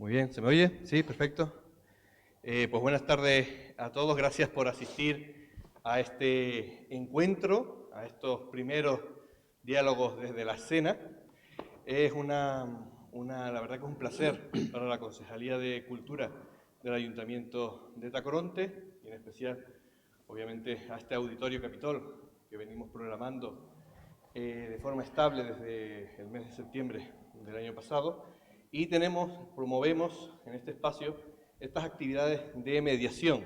Muy bien, ¿se me oye? Sí, perfecto. Pues buenas tardes a todos, gracias por asistir a este encuentro, a estos primeros diálogos desde la escena. Es la verdad que es un placer para la Concejalía de Cultura del Ayuntamiento de Tacoronte y en especial, obviamente, a este Auditorio Capitol que venimos programando de forma estable desde el mes de septiembre del año pasado y promovemos en este espacio estas actividades de mediación.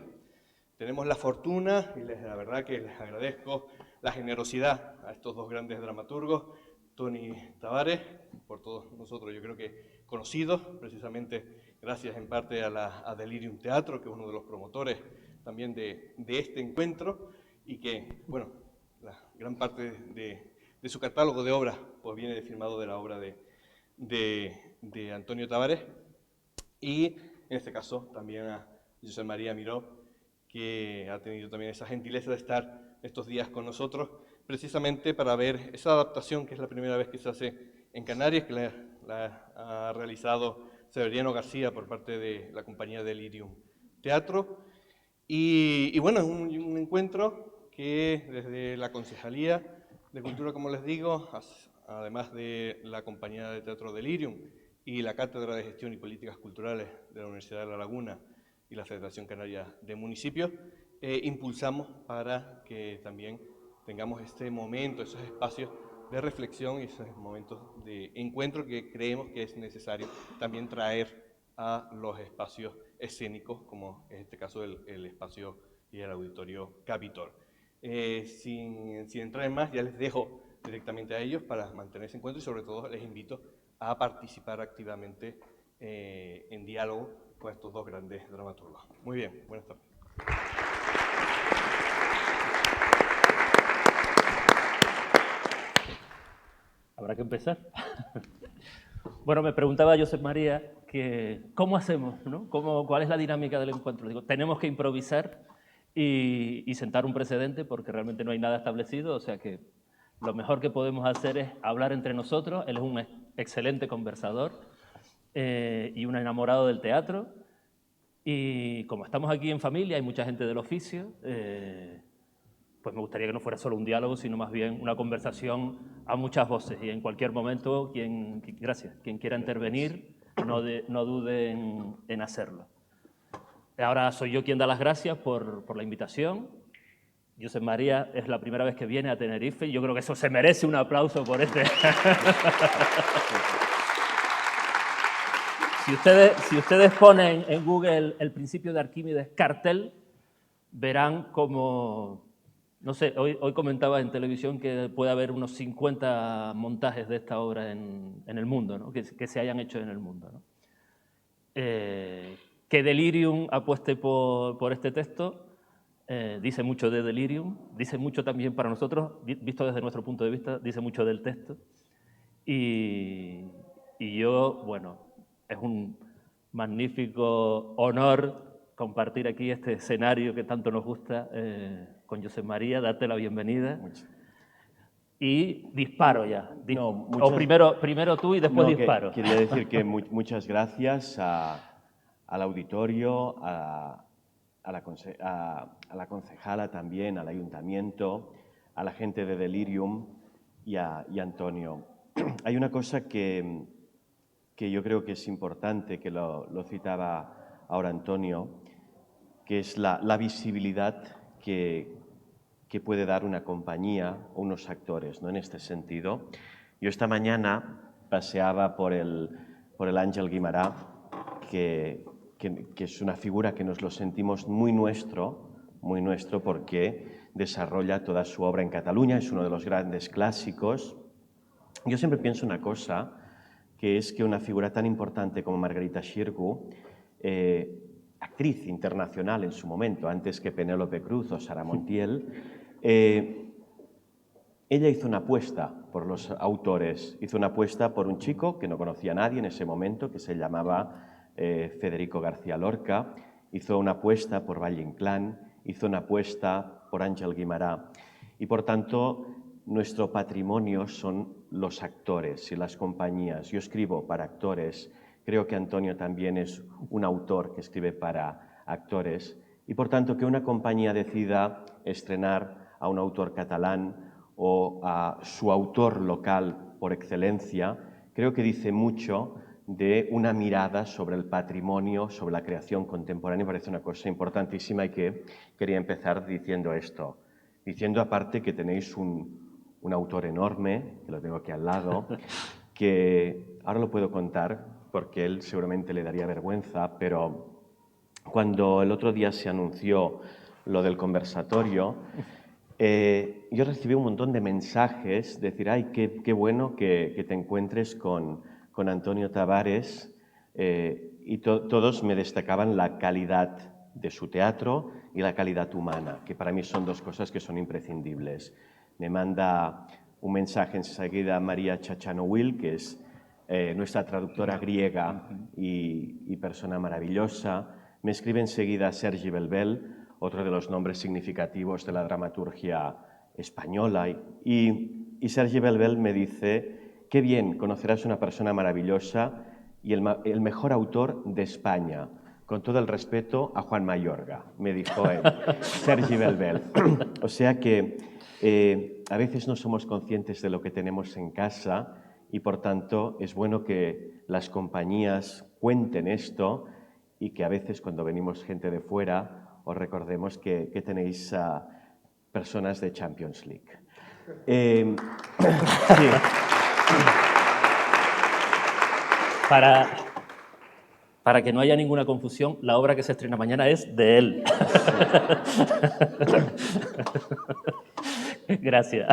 Tenemos la fortuna y la verdad que les agradezco la generosidad a estos dos grandes dramaturgos, Toni Tavares, por todos nosotros yo creo que conocidos, precisamente gracias en parte a Delirium Teatro, que es uno de los promotores también de este encuentro y que, bueno, la gran parte de su catálogo de obras pues viene firmado de la obra de Antonio Tavares y en este caso también a José María Miró, que ha tenido también esa gentileza de estar estos días con nosotros precisamente para ver esa adaptación que es la primera vez que se hace en Canarias, que la ha realizado Severiano García por parte de la compañía Delirium Teatro. Y bueno, es un encuentro que desde la Concejalía de Cultura, como les digo, además de la compañía de teatro Delirium y la Cátedra de Gestión y Políticas Culturales de la Universidad de La Laguna y la Federación Canaria de Municipios, impulsamos para que también tengamos este momento, esos espacios de reflexión y esos momentos de encuentro que creemos que es necesario también traer a los espacios escénicos, como en este caso el espacio y el auditorio Capitol. Sin entrar en más, ya les dejo directamente a ellos para mantener ese encuentro y sobre todo les invito a participar activamente en diálogo con estos dos grandes dramaturgos. Muy bien, buenas tardes. Habrá que empezar. Bueno, me preguntaba Josep María que cómo hacemos, ¿no? ¿Cuál es la dinámica del encuentro? Digo, tenemos que improvisar y sentar un precedente porque realmente no hay nada establecido, o sea que lo mejor que podemos hacer es hablar entre nosotros. Él es un excelente conversador y un enamorado del teatro y como estamos aquí en familia, hay mucha gente del oficio, pues me gustaría que no fuera solo un diálogo, sino más bien una conversación a muchas voces y en cualquier momento, quien quiera intervenir, no dude en hacerlo. Ahora soy yo quien da las gracias por la invitación. Josep María es la primera vez que viene a Tenerife y yo creo que eso se merece un aplauso por este. Si ustedes ponen en Google el principio de Arquímedes cartel, verán como, no sé, hoy comentaba en televisión que puede haber unos 50 montajes de esta obra en el mundo, ¿no? que se hayan hecho en el mundo, ¿no? Que Delirium apueste por este texto dice mucho de Delirium, dice mucho también para nosotros, visto desde nuestro punto de vista, dice mucho del texto. Y yo, bueno, es un magnífico honor compartir aquí este escenario que tanto nos gusta con Josep María, darte la bienvenida. Muchas. Y disparo ya. No, o primero tú y después disparo. Quería decir que muchas gracias al auditorio, a la concejala también, al ayuntamiento, a la gente de Delirium y a Antonio. Hay una cosa que yo creo que es importante, que lo citaba ahora Antonio, que es la visibilidad que puede dar una compañía o unos actores, ¿no? En este sentido. Yo esta mañana paseaba por el Ángel Guimarà, que es una figura que nos lo sentimos muy nuestro porque desarrolla toda su obra en Cataluña, es uno de los grandes clásicos. Yo siempre pienso una cosa, que es que una figura tan importante como Margarita Xirgu, actriz internacional en su momento, antes que Penélope Cruz o Sara Montiel, ella hizo una apuesta por los autores, hizo una apuesta por un chico que no conocía a nadie en ese momento, que se llamaba Federico García Lorca, hizo una apuesta por Valle Inclán, hizo una apuesta por Ángel Guimarà y por tanto nuestro patrimonio son los actores y las compañías. Yo escribo para actores Creo que Antonio también es un autor que escribe para actores y, por tanto, que una compañía decida estrenar a un autor catalán o a su autor local por excelencia, creo que dice mucho de una mirada sobre el patrimonio, sobre la creación contemporánea. Me parece una cosa importantísima y que quería empezar diciendo esto. Diciendo aparte que tenéis un autor enorme, que lo tengo aquí al lado, que ahora lo puedo contar porque él seguramente le daría vergüenza, pero cuando el otro día se anunció lo del conversatorio, yo recibí un montón de mensajes, decir, ay, qué bueno que te encuentres con Antonio Tavares, y todos me destacaban la calidad de su teatro y la calidad humana, que para mí son dos cosas que son imprescindibles. Me manda un mensaje enseguida María Chachanowil, que es nuestra traductora griega y persona maravillosa. Me escribe enseguida Sergi Belbel, otro de los nombres significativos de la dramaturgia española. Y Sergi Belbel me dice, qué bien, conocerás una persona maravillosa y el mejor autor de España. Con todo el respeto a Juan Mayorga, me dijo él, Sergi Belbel. O sea que a veces no somos conscientes de lo que tenemos en casa y, por tanto, es bueno que las compañías cuenten esto y que a veces cuando venimos gente de fuera os recordemos que tenéis personas de Champions League. Sí. Para que no haya ninguna confusión, la obra que se estrena mañana es de él. Gracias.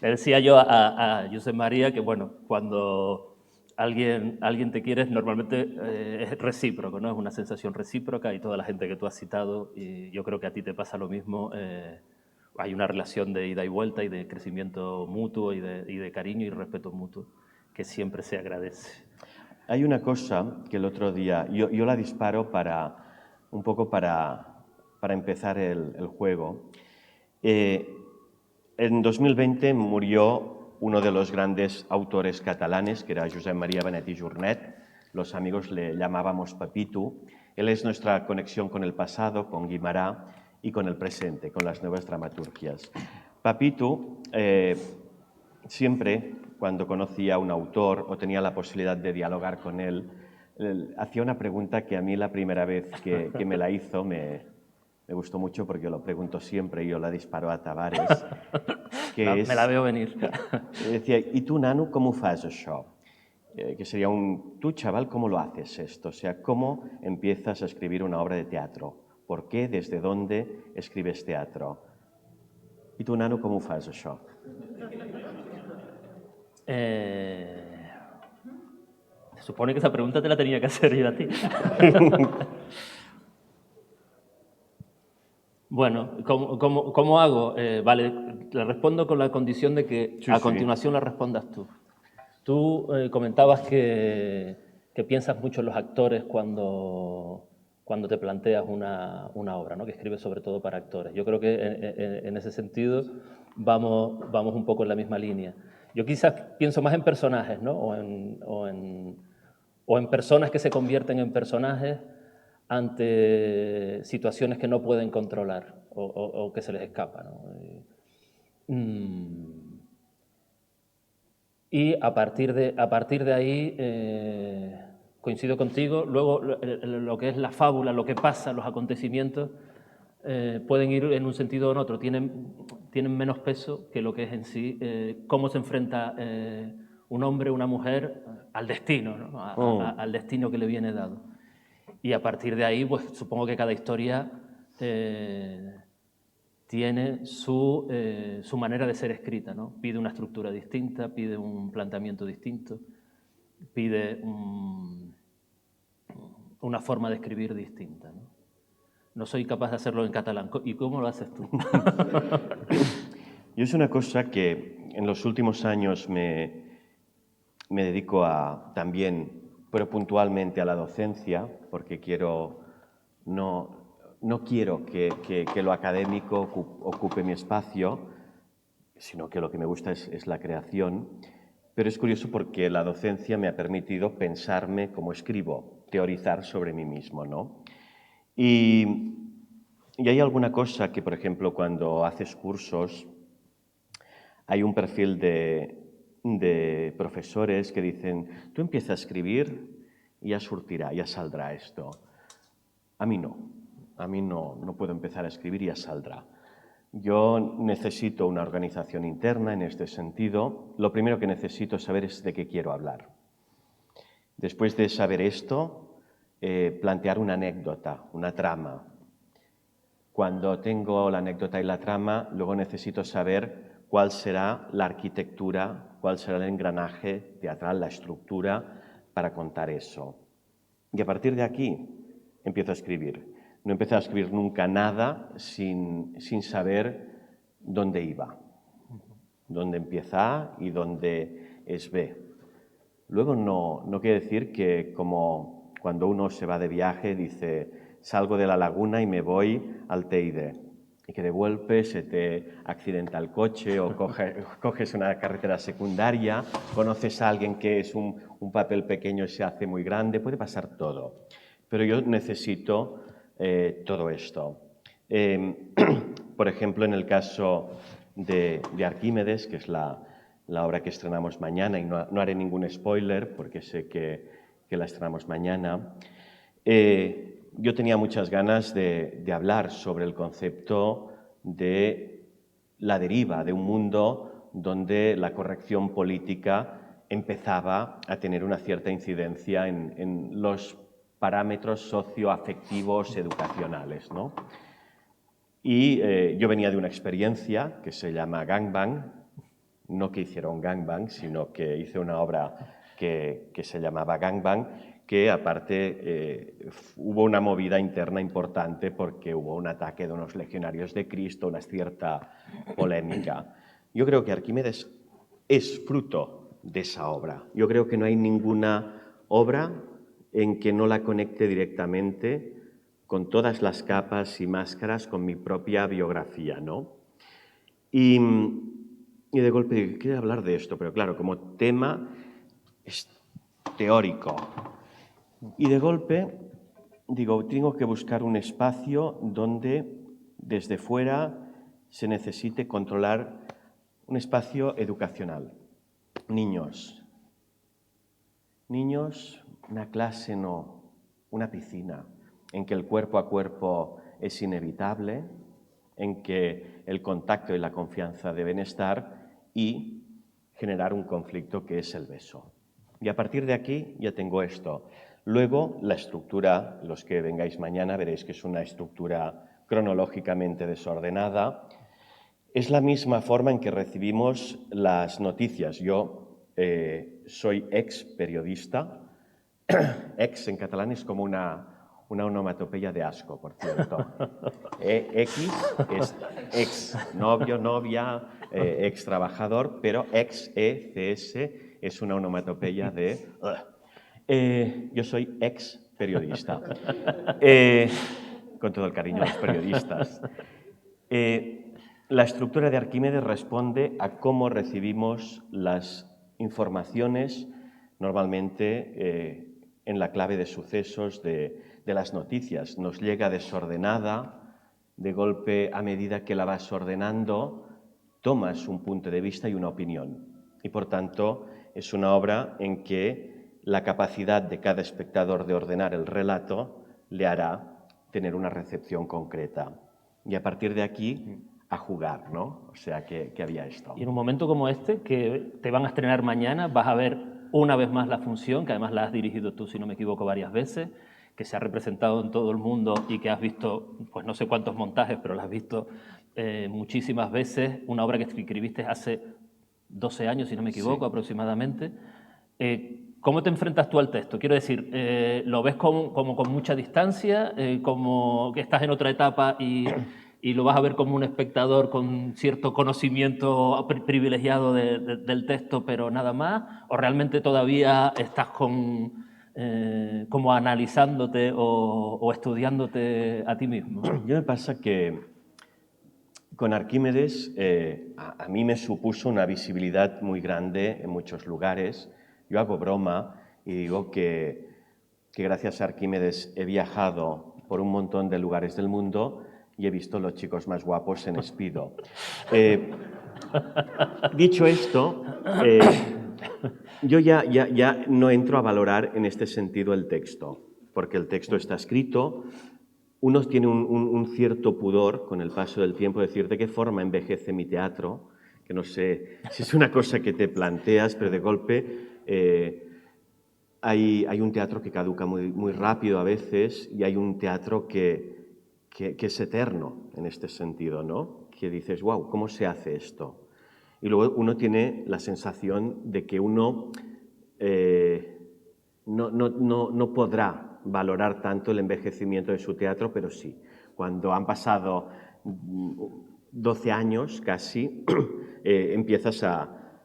Le decía yo a Josep María que, bueno, cuando alguien te quiere, normalmente es recíproco, ¿no? Es una sensación recíproca y toda la gente que tú has citado, y yo creo que a ti te pasa lo mismo, hay una relación de ida y vuelta y de crecimiento mutuo y de cariño y respeto mutuo que siempre se agradece. Hay una cosa que el otro día, yo la disparo un poco para empezar el juego. En 2020 murió uno de los grandes autores catalanes, que era Josep María Benet i Jornet. Los amigos le llamábamos Papitu. Él es nuestra conexión con el pasado, con Guimarà, y con el presente, con las nuevas dramaturgias. Papitu siempre, cuando conocía a un autor o tenía la posibilidad de dialogar con él, hacía una pregunta que a mí la primera vez que me la hizo me gustó mucho porque yo lo pregunto siempre y yo la disparo a Tavares. Me la veo venir. Decía, ¿y tú, nano, cómo fas això? Que sería tú, chaval, ¿cómo lo haces esto? O sea, ¿cómo empiezas a escribir una obra de teatro? ¿Por qué? ¿Desde dónde escribes teatro? ¿Y tú, nano, cómo fas això? Se supone que esa pregunta te la tenía que hacer yo a ti. Bueno, ¿cómo hago? Vale, le respondo con la condición de que a continuación la respondas tú. Tú comentabas que piensas mucho en los actores cuando te planteas una obra, ¿no? Que escribes sobre todo para actores. Yo creo que en ese sentido vamos un poco en la misma línea. Yo quizás pienso más en personajes, ¿no? o en personas que se convierten en personajes ante situaciones que no pueden controlar o que se les escapa, ¿no? Y a partir de ahí coincido contigo. Luego lo que es la fábula, lo que pasa, los acontecimientos pueden ir en un sentido o en otro, tienen menos peso que lo que es en sí cómo se enfrenta un hombre, una mujer al destino, ¿no? Al destino que le viene dado. Y a partir de ahí, pues supongo que cada historia tiene su manera de ser escrita, ¿no? Pide una estructura distinta, pide un planteamiento distinto, pide una forma de escribir distinta, ¿no? No soy capaz de hacerlo en catalán. ¿Y cómo lo haces tú? Yo es una cosa que en los últimos años me dedico también, pero puntualmente a la docencia, porque no quiero que lo académico ocupe mi espacio, sino que lo que me gusta es la creación. pero es curioso porque la docencia me ha permitido pensarme como escribo, teorizar sobre mí mismo, ¿no? Y hay alguna cosa que, por ejemplo, cuando haces cursos, hay un perfil de profesores que dicen, tú empieza a escribir y ya surtirá, ya saldrá esto. A mí no puedo empezar a escribir y ya saldrá. Yo necesito una organización interna en este sentido. Lo primero que necesito saber es de qué quiero hablar. Después de saber esto, plantear una anécdota, una trama. Cuando tengo la anécdota y la trama, luego necesito saber cuál será la arquitectura, cuál será el engranaje teatral, la estructura para contar eso. Y a partir de aquí empiezo a escribir. No empecé a escribir nunca nada sin saber dónde iba, dónde empieza A y dónde es B. Luego no quiere decir que como cuando uno se va de viaje dice salgo de la laguna y me voy al Teide y que de golpe se te accidenta el coche o coges una carretera secundaria, conoces a alguien que es un papel pequeño y se hace muy grande, puede pasar todo. Pero yo necesito todo esto. Por ejemplo, en el caso de Arquímedes, que es la obra que estrenamos mañana, y no haré ningún spoiler porque sé que la estrenamos mañana, yo tenía muchas ganas de hablar sobre el concepto de la deriva de un mundo donde la corrección política empezaba a tener una cierta incidencia en los parámetros socioafectivos educacionales, ¿no? Y yo venía de una experiencia que se llama Gangbang, no que hiciera un gangbang, sino que hice una obra que se llamaba Gangbang, que aparte hubo una movida interna importante porque hubo un ataque de unos legionarios de Cristo, una cierta polémica. Yo creo que Arquímedes es fruto de esa obra. Yo creo que no hay ninguna obra en que no la conecte directamente con todas las capas y máscaras con mi propia biografía, ¿no? Y de golpe, quiero hablar de esto, pero claro, como tema es teórico. Y de golpe, digo, tengo que buscar un espacio donde desde fuera se necesite controlar un espacio educacional. Niños, una clase no, una piscina, en que el cuerpo a cuerpo es inevitable, en que el contacto y la confianza deben estar y generar un conflicto que es el beso. Y a partir de aquí ya tengo esto. Luego, la estructura, los que vengáis mañana veréis que es una estructura cronológicamente desordenada. Es la misma forma en que recibimos las noticias. Yo soy ex periodista. Ex en catalán es como una onomatopeya de asco, por cierto. X es ex novio, novia, ex trabajador, pero ex ECS es una onomatopeya de... yo soy ex periodista. Con todo el cariño de los periodistas. La estructura de Arquímedes responde a cómo recibimos las informaciones, normalmente en la clave de sucesos de las noticias. Nos llega desordenada, de golpe, a medida que la vas ordenando, tomas un punto de vista y una opinión. Y por tanto, es una obra en que la capacidad de cada espectador de ordenar el relato le hará tener una recepción concreta. Y a partir de aquí, a jugar, ¿no? O sea, que había esto. Y en un momento como este, que te van a estrenar mañana, vas a ver una vez más la función, que además la has dirigido tú, si no me equivoco, varias veces, que se ha representado en todo el mundo y que has visto, pues no sé cuántos montajes, pero la has visto muchísimas veces, una obra que escribiste hace 12 años, si no me equivoco, sí, aproximadamente. ¿Cómo te enfrentas tú al texto? Quiero decir, ¿lo ves como con mucha distancia, como que estás en otra etapa y lo vas a ver como un espectador con cierto conocimiento privilegiado del texto, pero nada más? ¿O realmente todavía estás como analizándote o estudiándote a ti mismo? Yo me pasa que con Arquímedes a mí me supuso una visibilidad muy grande en muchos lugares. Yo hago broma y digo que gracias a Arquímedes he viajado por un montón de lugares del mundo y he visto los chicos más guapos en Speedo. Dicho esto, yo ya no entro a valorar en este sentido el texto, porque el texto está escrito. Uno tiene un cierto pudor con el paso del tiempo, decir de qué forma envejece mi teatro, que no sé si es una cosa que te planteas, pero de golpe hay un teatro que caduca muy rápido a veces y hay un teatro que es eterno en este sentido, ¿no? Que dices, wow, ¿cómo se hace esto? Y luego uno tiene la sensación de que uno no podrá valorar tanto el envejecimiento de su teatro, pero sí. Cuando han pasado 12 años casi, empiezas a...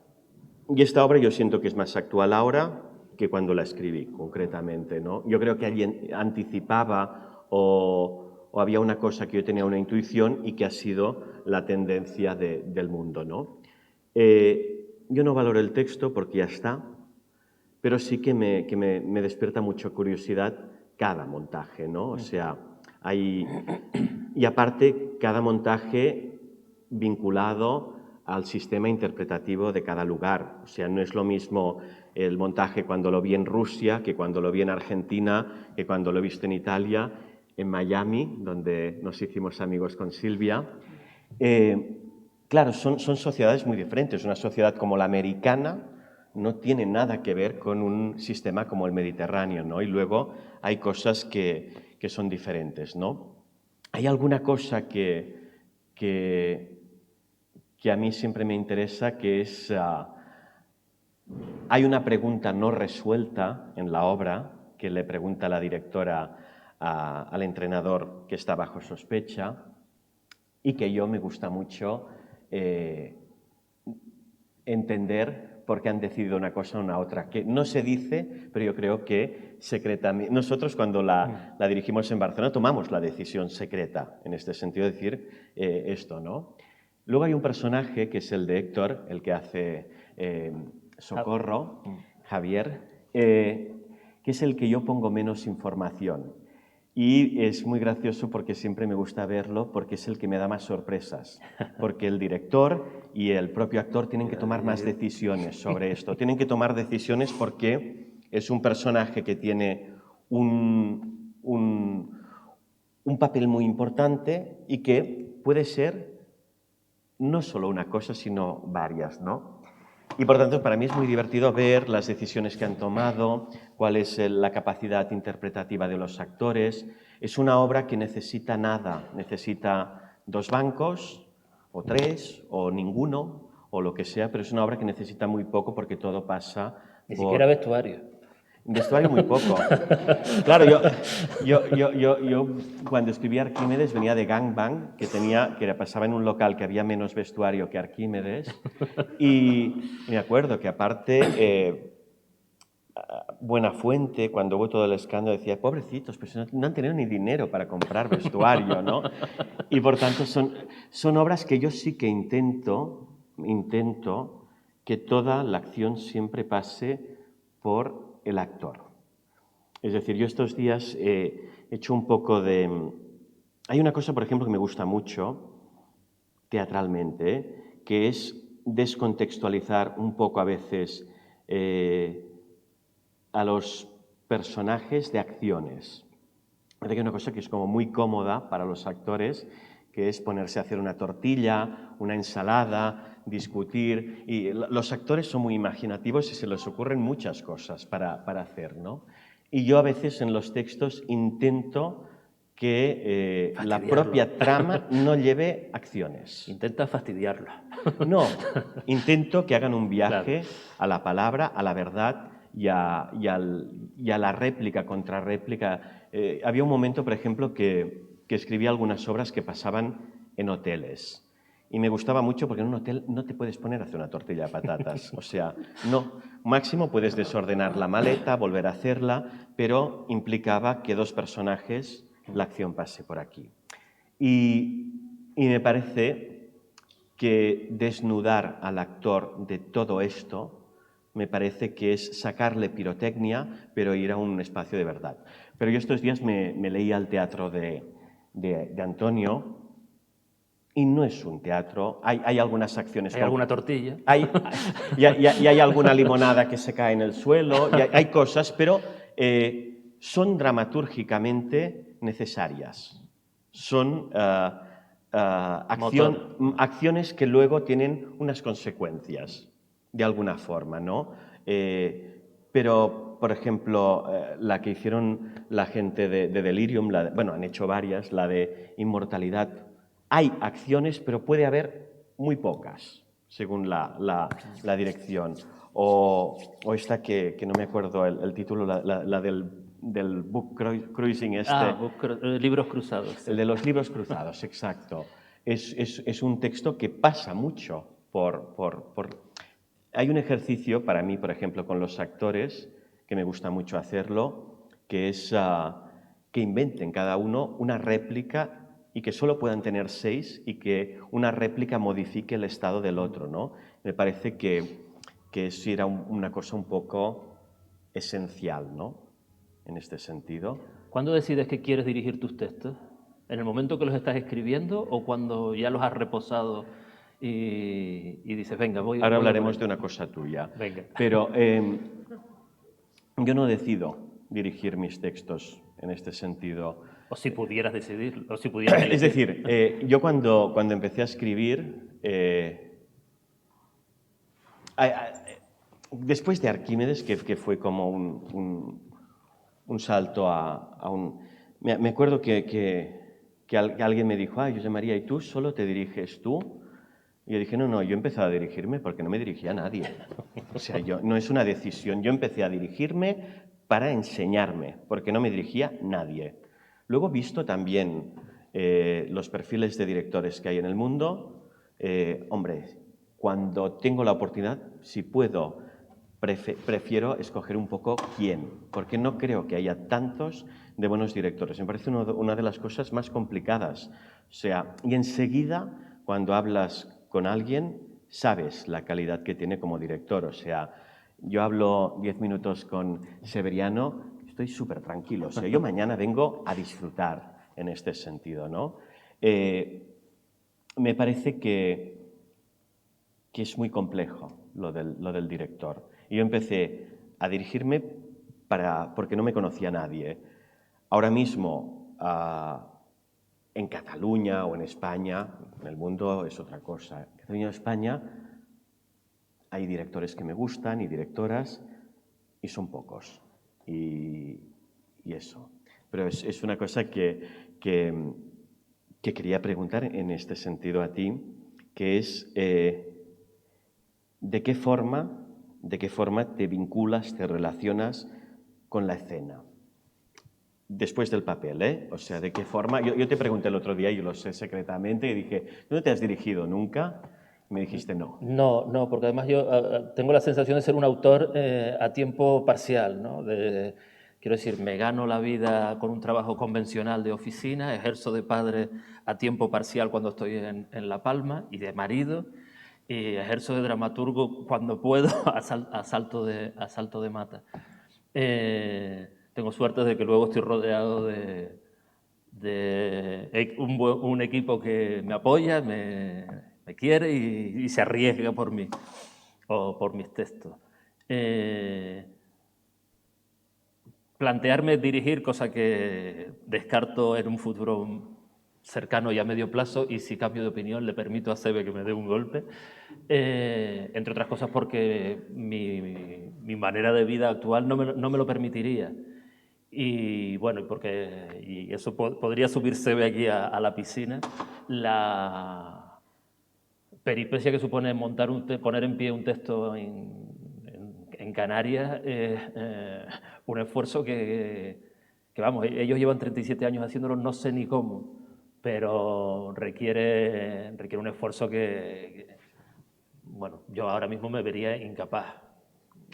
Y esta obra yo siento que es más actual ahora que cuando la escribí, concretamente, ¿no? Yo creo que alguien anticipaba o había una cosa que yo tenía una intuición y que ha sido la tendencia del mundo, ¿no? Yo no valoro el texto porque ya está, pero sí que me despierta mucha curiosidad cada montaje, ¿no? O sea, hay... Y aparte, cada montaje vinculado al sistema interpretativo de cada lugar. O sea, no es lo mismo el montaje cuando lo vi en Rusia, que cuando lo vi en Argentina, que cuando lo he visto en Italia, en Miami, donde nos hicimos amigos con Silvia. Claro, son sociedades muy diferentes. Una sociedad como la americana no tiene nada que ver con un sistema como el mediterráneo, ¿no? Y luego hay cosas que son diferentes, ¿no? Hay alguna cosa que a mí siempre me interesa, que es... hay una pregunta no resuelta en la obra que le pregunta la directora al entrenador que está bajo sospecha y que yo me gusta mucho entender por qué han decidido una cosa o una otra, que no se dice, pero yo creo que secretamente... Nosotros cuando la dirigimos en Barcelona tomamos la decisión secreta, en este sentido de decir esto, ¿no? Luego hay un personaje que es el de Héctor, el que hace Socorro, Javier, que es el que yo pongo menos información. Y es muy gracioso porque siempre me gusta verlo porque es el que me da más sorpresas. Porque el director y el propio actor tienen que tomar más decisiones sobre esto. Tienen que tomar decisiones porque es un personaje que tiene un papel muy importante y que puede ser no solo una cosa, sino varias, ¿no? Y por tanto, para mí es muy divertido ver las decisiones que han tomado, cuál es la capacidad interpretativa de los actores. Es una obra que necesita nada, necesita 2 bancos, o 3, o ninguno, o lo que sea, pero es una obra que necesita muy poco porque todo pasa Ni siquiera vestuario. Vestuario muy poco. Claro, yo cuando escribí Arquímedes venía de Gangbang, que pasaba en un local que había menos vestuario que Arquímedes, y me acuerdo que aparte Buenafuente, cuando hubo todo el escándalo, decía, pobrecitos, pues no han tenido ni dinero para comprar vestuario, ¿no? Y por tanto son obras que yo sí que intento que toda la acción siempre pase por el actor. Es decir, yo estos días he hecho un poco de... Hay una cosa, por ejemplo, que me gusta mucho, teatralmente, que es descontextualizar un poco a veces a los personajes de acciones. Hay una cosa que es como muy cómoda para los actores, que es ponerse a hacer una tortilla, una ensalada, discutir. Y los actores son muy imaginativos y se les ocurren muchas cosas para hacer, ¿no? Y yo a veces en los textos intento que la propia trama no lleve acciones. Intenta fastidiarlo. No, intento que hagan un viaje a la palabra, a la verdad y a la réplica, contrarréplica. Había un momento, por ejemplo, que escribía algunas obras que pasaban en hoteles. Y me gustaba mucho porque en un hotel no te puedes poner a hacer una tortilla de patatas. O sea, no. Máximo puedes desordenar la maleta, volver a hacerla, pero implicaba que 2 personajes, la acción pase por aquí. Y me parece que desnudar al actor de todo esto me parece que es sacarle pirotecnia, pero ir a un espacio de verdad. Pero yo estos días me leía al teatro de Antonio, y no es un teatro. Hay algunas acciones. ¿Hay alguna tortilla? Y hay alguna limonada que se cae en el suelo, y hay cosas, pero son dramatúrgicamente necesarias. Son acciones que luego tienen unas consecuencias, de alguna forma, ¿no? Pero, por ejemplo, la que hicieron la gente de Delirium, bueno, han hecho varias, la de Inmortalidad. Hay acciones, pero puede haber muy pocas, según la dirección. O esta que no me acuerdo el título, la del book cruising este. Libros cruzados. Sí. El de los libros cruzados, exacto. Es un texto que pasa mucho Hay un ejercicio para mí, por ejemplo, con los actores, que me gusta mucho hacerlo, que es que inventen cada uno una réplica y que solo puedan tener 6 y que una réplica modifique el estado del otro, ¿no? Me parece que eso era una cosa un poco esencial, ¿no? En este sentido. ¿Cuándo decides que quieres dirigir tus textos? ¿En el momento que los estás escribiendo o cuando ya los has reposado y dices, venga, voy? Ahora hablaremos de una cosa tuya. Venga. Pero yo no decido dirigir mis textos en este sentido. O si pudieras decidir, o si pudieras elegir. Es decir, yo cuando empecé a escribir, después de Arquímedes, que fue como un salto a un... Me acuerdo que alguien me dijo, José María, ¿y tú solo te diriges tú? Y yo dije, no, yo empecé a dirigirme porque no me dirigía a nadie. O sea, no es una decisión. Yo empecé a dirigirme para enseñarme, porque no me dirigía nadie. Luego, visto también los perfiles de directores que hay en el mundo, hombre, cuando tengo la oportunidad, si puedo, prefiero escoger un poco quién, porque no creo que haya tantos de buenos directores. Me parece una de las cosas más complicadas. O sea, y enseguida, cuando hablas con alguien, sabes la calidad que tiene como director. O sea, yo hablo 10 minutos con Severiano, estoy súper tranquilo. O sea, yo mañana vengo a disfrutar en este sentido, ¿no? Me parece que es muy complejo lo del director. Y yo empecé a dirigirme porque no me conocía nadie. Ahora mismo, en Cataluña o en España, en el mundo es otra cosa. En Cataluña o España hay directores que me gustan y directoras, y son pocos. Y eso. Pero es una cosa que quería preguntar en este sentido a ti, que es ¿de qué forma te vinculas, te relacionas con la escena? Después del papel, ¿eh? O sea, ¿de qué forma? Yo te pregunté el otro día, y lo sé secretamente, y dije, ¿tú no te has dirigido nunca? Y me dijiste no. No, porque además yo tengo la sensación de ser un autor a tiempo parcial, ¿no? Quiero decir, me gano la vida con un trabajo convencional de oficina, ejerzo de padre a tiempo parcial cuando estoy en La Palma y de marido, y ejerzo de dramaturgo cuando puedo a salto de mata. Tengo suerte de que luego estoy rodeado de un equipo que me apoya, me quiere y se arriesga por mí o por mis textos. Plantearme dirigir, cosa que descarto en un futuro cercano y a medio plazo, y si cambio de opinión le permito a Sebe que me dé un golpe, entre otras cosas porque mi manera de vida actual no me lo permitiría. Y bueno, y eso podría subir Sebe aquí a la piscina, la peripecia que supone poner en pie un texto en Canarias es un esfuerzo que, vamos, ellos llevan 37 años haciéndolo, no sé ni cómo, pero requiere un esfuerzo bueno, yo ahora mismo me vería incapaz.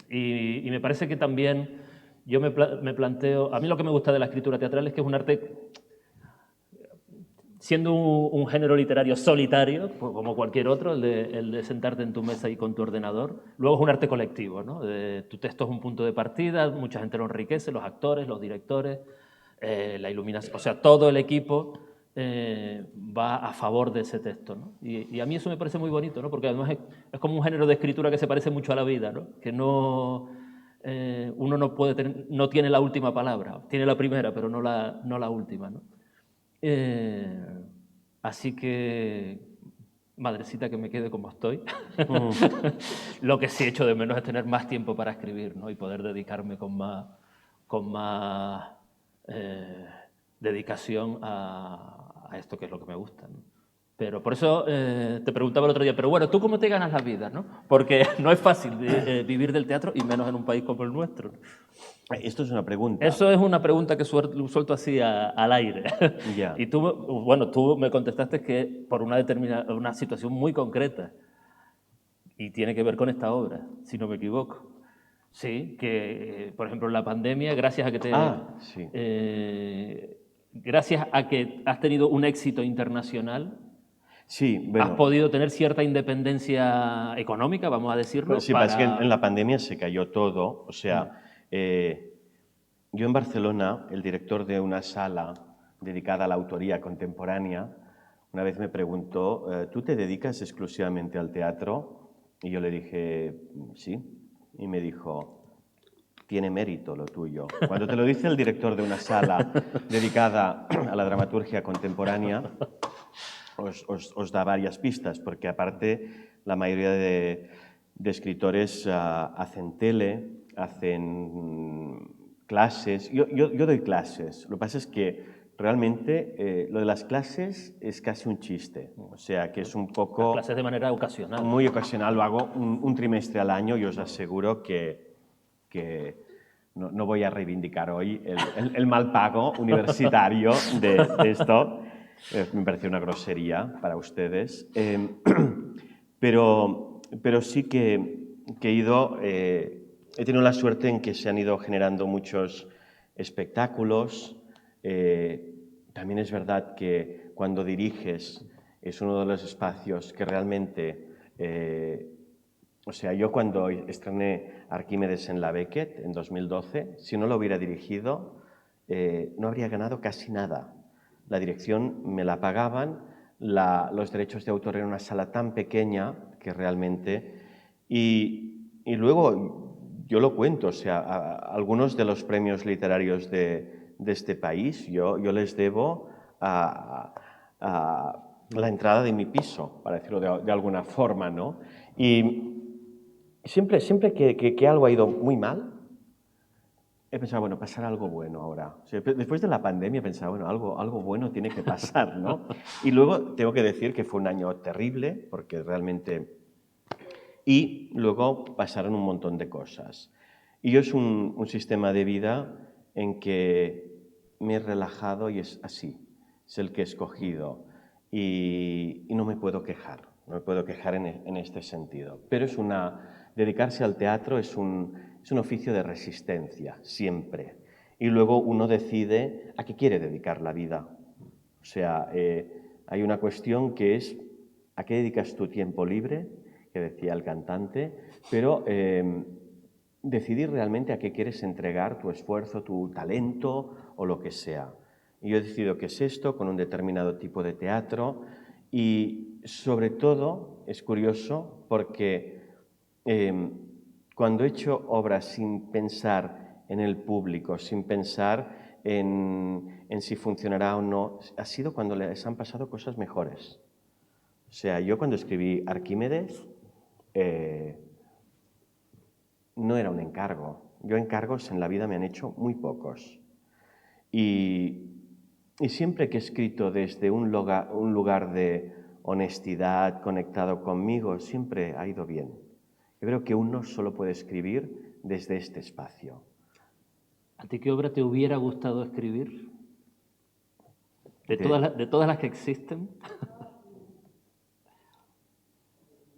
Y me parece que también yo me planteo, a mí lo que me gusta de la escritura teatral es que es un arte siendo un género literario solitario, pues como cualquier otro, el de sentarte en tu mesa y con tu ordenador, luego es un arte colectivo, ¿no? Tu texto es un punto de partida, mucha gente lo enriquece, los actores, los directores, la iluminación, o sea, todo el equipo va a favor de ese texto, ¿no? Y a mí eso me parece muy bonito, ¿no? Porque además es como un género de escritura que se parece mucho a la vida, ¿no? Que no... uno no tiene la última palabra, tiene la primera, pero no la última, ¿no? Así que, madrecita, que me quede como estoy. Lo que sí echo de menos es tener más tiempo para escribir, ¿no? Y poder dedicarme con más dedicación a esto que es lo que me gusta, ¿no? Pero por eso te preguntaba el otro día, pero bueno, ¿tú cómo te ganas la vida, no? Porque no es fácil vivir del teatro y menos en un país como el nuestro. Esto es una pregunta. Eso es una pregunta que suelto así al aire. Ya. Y tú, bueno, tú me contestaste que por una situación muy concreta y tiene que ver con esta obra, si no me equivoco. Sí, que por ejemplo en la pandemia, gracias a que Sí. gracias a que has tenido un éxito internacional, Sí, has bueno. podido tener cierta independencia económica, vamos a decirlo. Pues sí, pasa que en la pandemia se cayó todo. O sea, yo en Barcelona, el director de una sala dedicada a la autoría contemporánea, una vez me preguntó, ¿tú te dedicas exclusivamente al teatro? Y yo le dije, sí. Y me dijo, tiene mérito lo tuyo. Cuando te lo dice el director de una sala dedicada a la dramaturgia contemporánea, os da varias pistas, porque aparte la mayoría de escritores hacen tele, hacen clases. Yo doy clases. Lo que pasa es que realmente lo de las clases es casi un chiste. O sea, que es un poco... Las clases de manera ocasional. Muy ocasional. Lo hago un trimestre al año y os aseguro que no voy a reivindicar hoy el mal pago universitario de esto. Me parece una grosería para ustedes. Pero sí que he ido... he tenido la suerte en que se han ido generando muchos espectáculos. También es verdad que cuando diriges es uno de los espacios que realmente... o sea, yo cuando estrené Arquímedes en la Beckett en 2012, si no lo hubiera dirigido, no habría ganado casi nada. La dirección me la pagaban, los derechos de autor en una sala tan pequeña que realmente... Y luego, yo lo cuento, o sea, algunos de los premios literarios de este país, yo les debo a la entrada de mi piso, para decirlo de alguna forma, ¿no? Y siempre que algo ha ido muy mal, he pensado, bueno, pasará algo bueno ahora. O sea, después de la pandemia he pensado, bueno, algo bueno tiene que pasar, ¿no? Y luego tengo que decir que fue un año terrible, porque realmente... Y luego pasaron un montón de cosas. Y yo es un sistema de vida en que me he relajado y es así. Es el que he escogido. Y no me puedo quejar. No me puedo quejar en este sentido. Pero dedicarse al teatro es un oficio de resistencia, siempre. Y luego uno decide a qué quiere dedicar la vida. O sea, hay una cuestión que es a qué dedicas tu tiempo libre, que decía el cantante, pero decidir realmente a qué quieres entregar tu esfuerzo, tu talento o lo que sea. Y yo he decidido que es esto, con un determinado tipo de teatro, y sobre todo es curioso porque cuando he hecho obras sin pensar en el público, sin pensar en si funcionará o no, ha sido cuando les han pasado cosas mejores. O sea, yo cuando escribí Arquímedes no era un encargo. Yo encargos en la vida me han hecho muy pocos. Y siempre que he escrito desde un lugar de honestidad, conectado conmigo, siempre ha ido bien. Yo creo que uno solo puede escribir desde este espacio. ¿A ti qué obra te hubiera gustado escribir? De todas las que existen.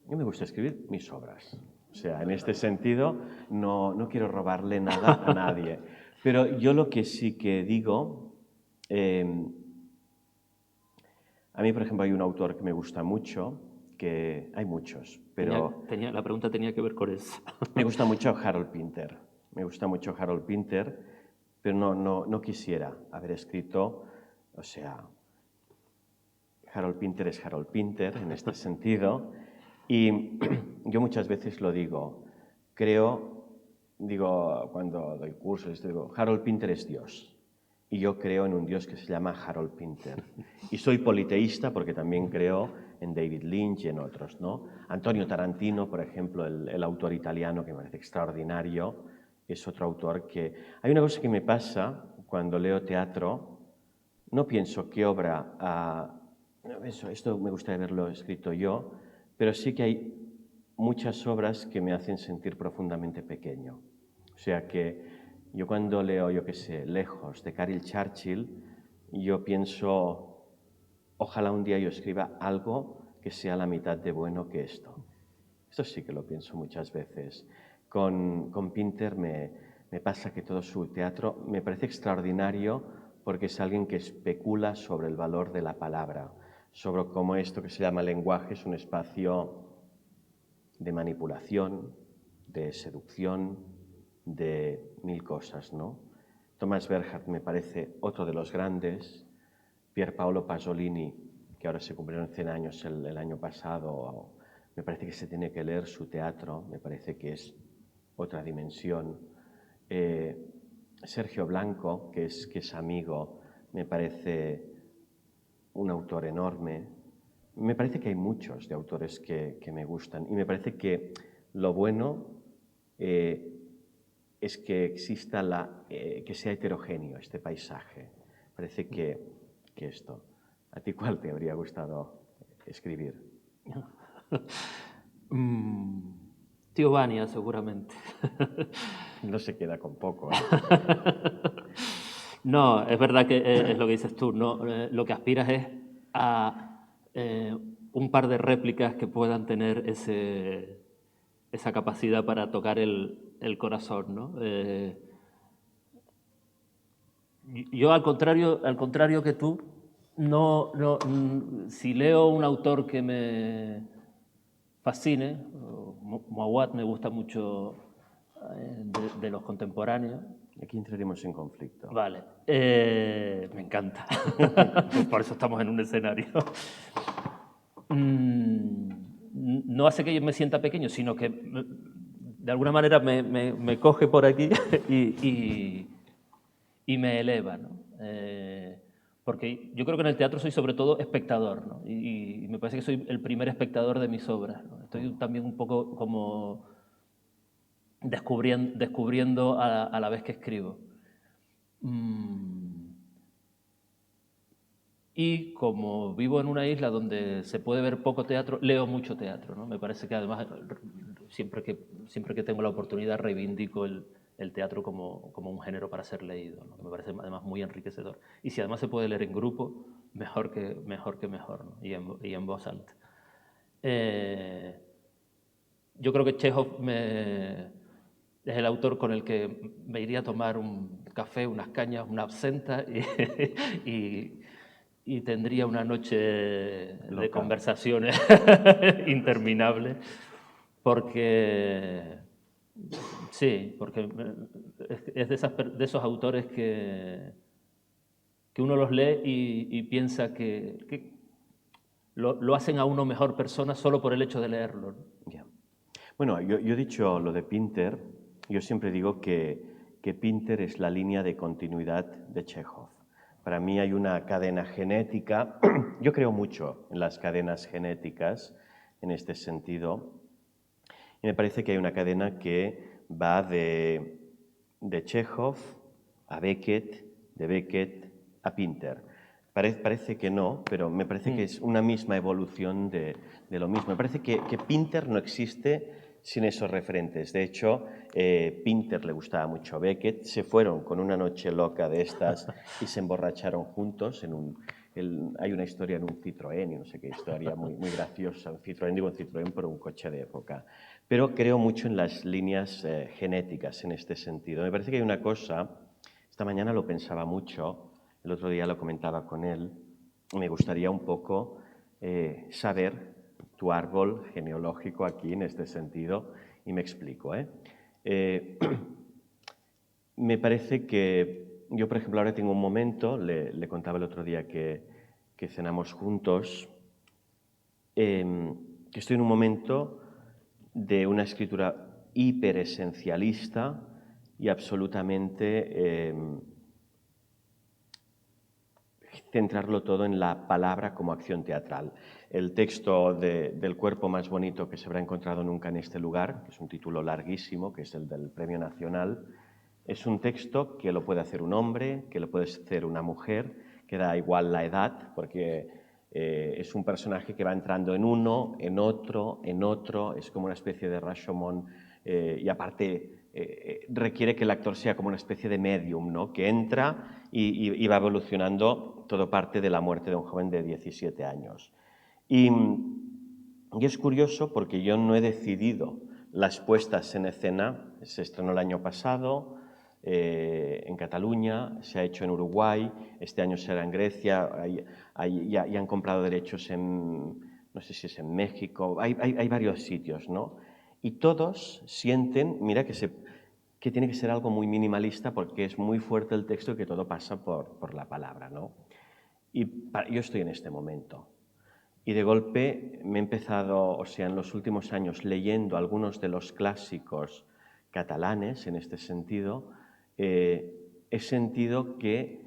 A mí me gusta escribir mis obras. O sea, en este sentido, no quiero robarle nada a nadie. Pero yo lo que sí que digo, A mí, por ejemplo, hay un autor que me gusta mucho, que hay muchos, pero La pregunta tenía que ver con eso. me gusta mucho Harold Pinter. Me gusta mucho Harold Pinter, pero no quisiera haber escrito, o sea, Harold Pinter es Harold Pinter en este sentido. Y yo muchas veces lo digo, digo cuando doy cursos, digo, Harold Pinter es Dios. Y yo creo en un Dios que se llama Harold Pinter. Y soy politeísta porque también creo en David Lynch y en otros, ¿no? Antonio Tarantino, por ejemplo, el autor italiano que me parece extraordinario, es otro autor que... Hay una cosa que me pasa cuando leo teatro, no pienso qué obra... esto me gustaría haberlo escrito yo, pero sí que hay muchas obras que me hacen sentir profundamente pequeño. O sea que yo cuando leo, yo qué sé, Lejos, de Caryl Churchill, yo pienso, ojalá un día yo escriba algo que sea la mitad de bueno que esto. Esto sí que lo pienso muchas veces. Con Pinter me pasa que todo su teatro me parece extraordinario porque es alguien que especula sobre el valor de la palabra, sobre cómo esto que se llama lenguaje es un espacio de manipulación, de seducción, de mil cosas, ¿no? Thomas Bernhard me parece otro de los grandes, Pier Paolo Pasolini, que ahora se cumplieron 100 años el año pasado, me parece que se tiene que leer su teatro, me parece que es otra dimensión. Sergio Blanco, que es amigo, me parece un autor enorme. Me parece que hay muchos de autores que me gustan y me parece que lo bueno es que exista que sea heterogéneo este paisaje. Parece que esto. ¿A ti cuál te habría gustado escribir? Tío Vania, seguramente. No se queda con poco, ¿eh? No, es verdad que es lo que dices tú, ¿no? Lo que aspiras es a un par de réplicas que puedan tener esa capacidad para tocar el corazón, ¿no? Yo, al contrario que tú, si leo un autor que me fascine, Mouawad me gusta mucho de los contemporáneos. Aquí entraremos en conflicto. Vale, me encanta. Por eso estamos en un escenario. No hace que yo me sienta pequeño, sino que de alguna manera me coge por aquí y me eleva, ¿no? Porque yo creo que en el teatro soy sobre todo espectador, ¿no? Y me parece que soy el primer espectador de mis obras, ¿no? Estoy también un poco como descubriendo a la vez que escribo. Y como vivo en una isla donde se puede ver poco teatro, leo mucho teatro, ¿no? Me parece que además siempre que tengo la oportunidad reivindico el teatro como un género para ser leído, ¿no? Que me parece además muy enriquecedor. Y si además se puede leer en grupo, mejor que mejor, ¿no? Y en voz alta. Yo creo que Chekhov es el autor con el que me iría a tomar un café, unas cañas, una absenta y tendría una noche de conversaciones interminables, porque sí, porque es de esos autores que uno los lee y piensa que lo hacen a uno mejor persona solo por el hecho de leerlo, ¿no? Yeah. Bueno, yo he dicho lo de Pinter, yo siempre digo que Pinter es la línea de continuidad de Chekhov. Para mí hay una cadena genética, yo creo mucho en las cadenas genéticas en este sentido, y me parece que hay una cadena que va de Chekhov a Beckett, de Beckett a Pinter. Parece que no, pero me parece que es una misma evolución de lo mismo. Me parece que Pinter no existe sin esos referentes. De hecho, Pinter le gustaba mucho a Beckett, se fueron con una noche loca de estas y se emborracharon juntos hay una historia en un Citroën, y no sé qué historia, muy graciosa. Un Citroën, pero un coche de época. Pero creo mucho en las líneas genéticas en este sentido. Me parece que hay una cosa, esta mañana lo pensaba mucho, el otro día lo comentaba con él, me gustaría un poco saber tu árbol genealógico aquí en este sentido, y me explico. Me parece que yo, por ejemplo, ahora tengo un momento, le contaba el otro día que cenamos juntos, que estoy en un momento de una escritura hiperesencialista y absolutamente centrarlo todo en la palabra como acción teatral. El texto del cuerpo más bonito que se habrá encontrado nunca en este lugar, que es un título larguísimo, que es el del Premio Nacional, es un texto que lo puede hacer un hombre, que lo puede hacer una mujer, que da igual la edad, porque es un personaje que va entrando en uno, en otro, es como una especie de Rashomon, y aparte requiere que el actor sea como una especie de medium, ¿no? Que entra y va evolucionando, todo parte de la muerte de un joven de 17 años. Y es curioso porque yo no he decidido las puestas en escena. Se estrenó el año pasado en Cataluña, se ha hecho en Uruguay, este año será en Grecia, ya han comprado derechos en, no sé si es en México, hay varios sitios, ¿no? Y todos sienten, mira que tiene que ser algo muy minimalista porque es muy fuerte el texto y que todo pasa por la palabra, ¿no? Y yo estoy en este momento. Y de golpe me he empezado, o sea, en los últimos años, leyendo algunos de los clásicos catalanes en este sentido, he sentido que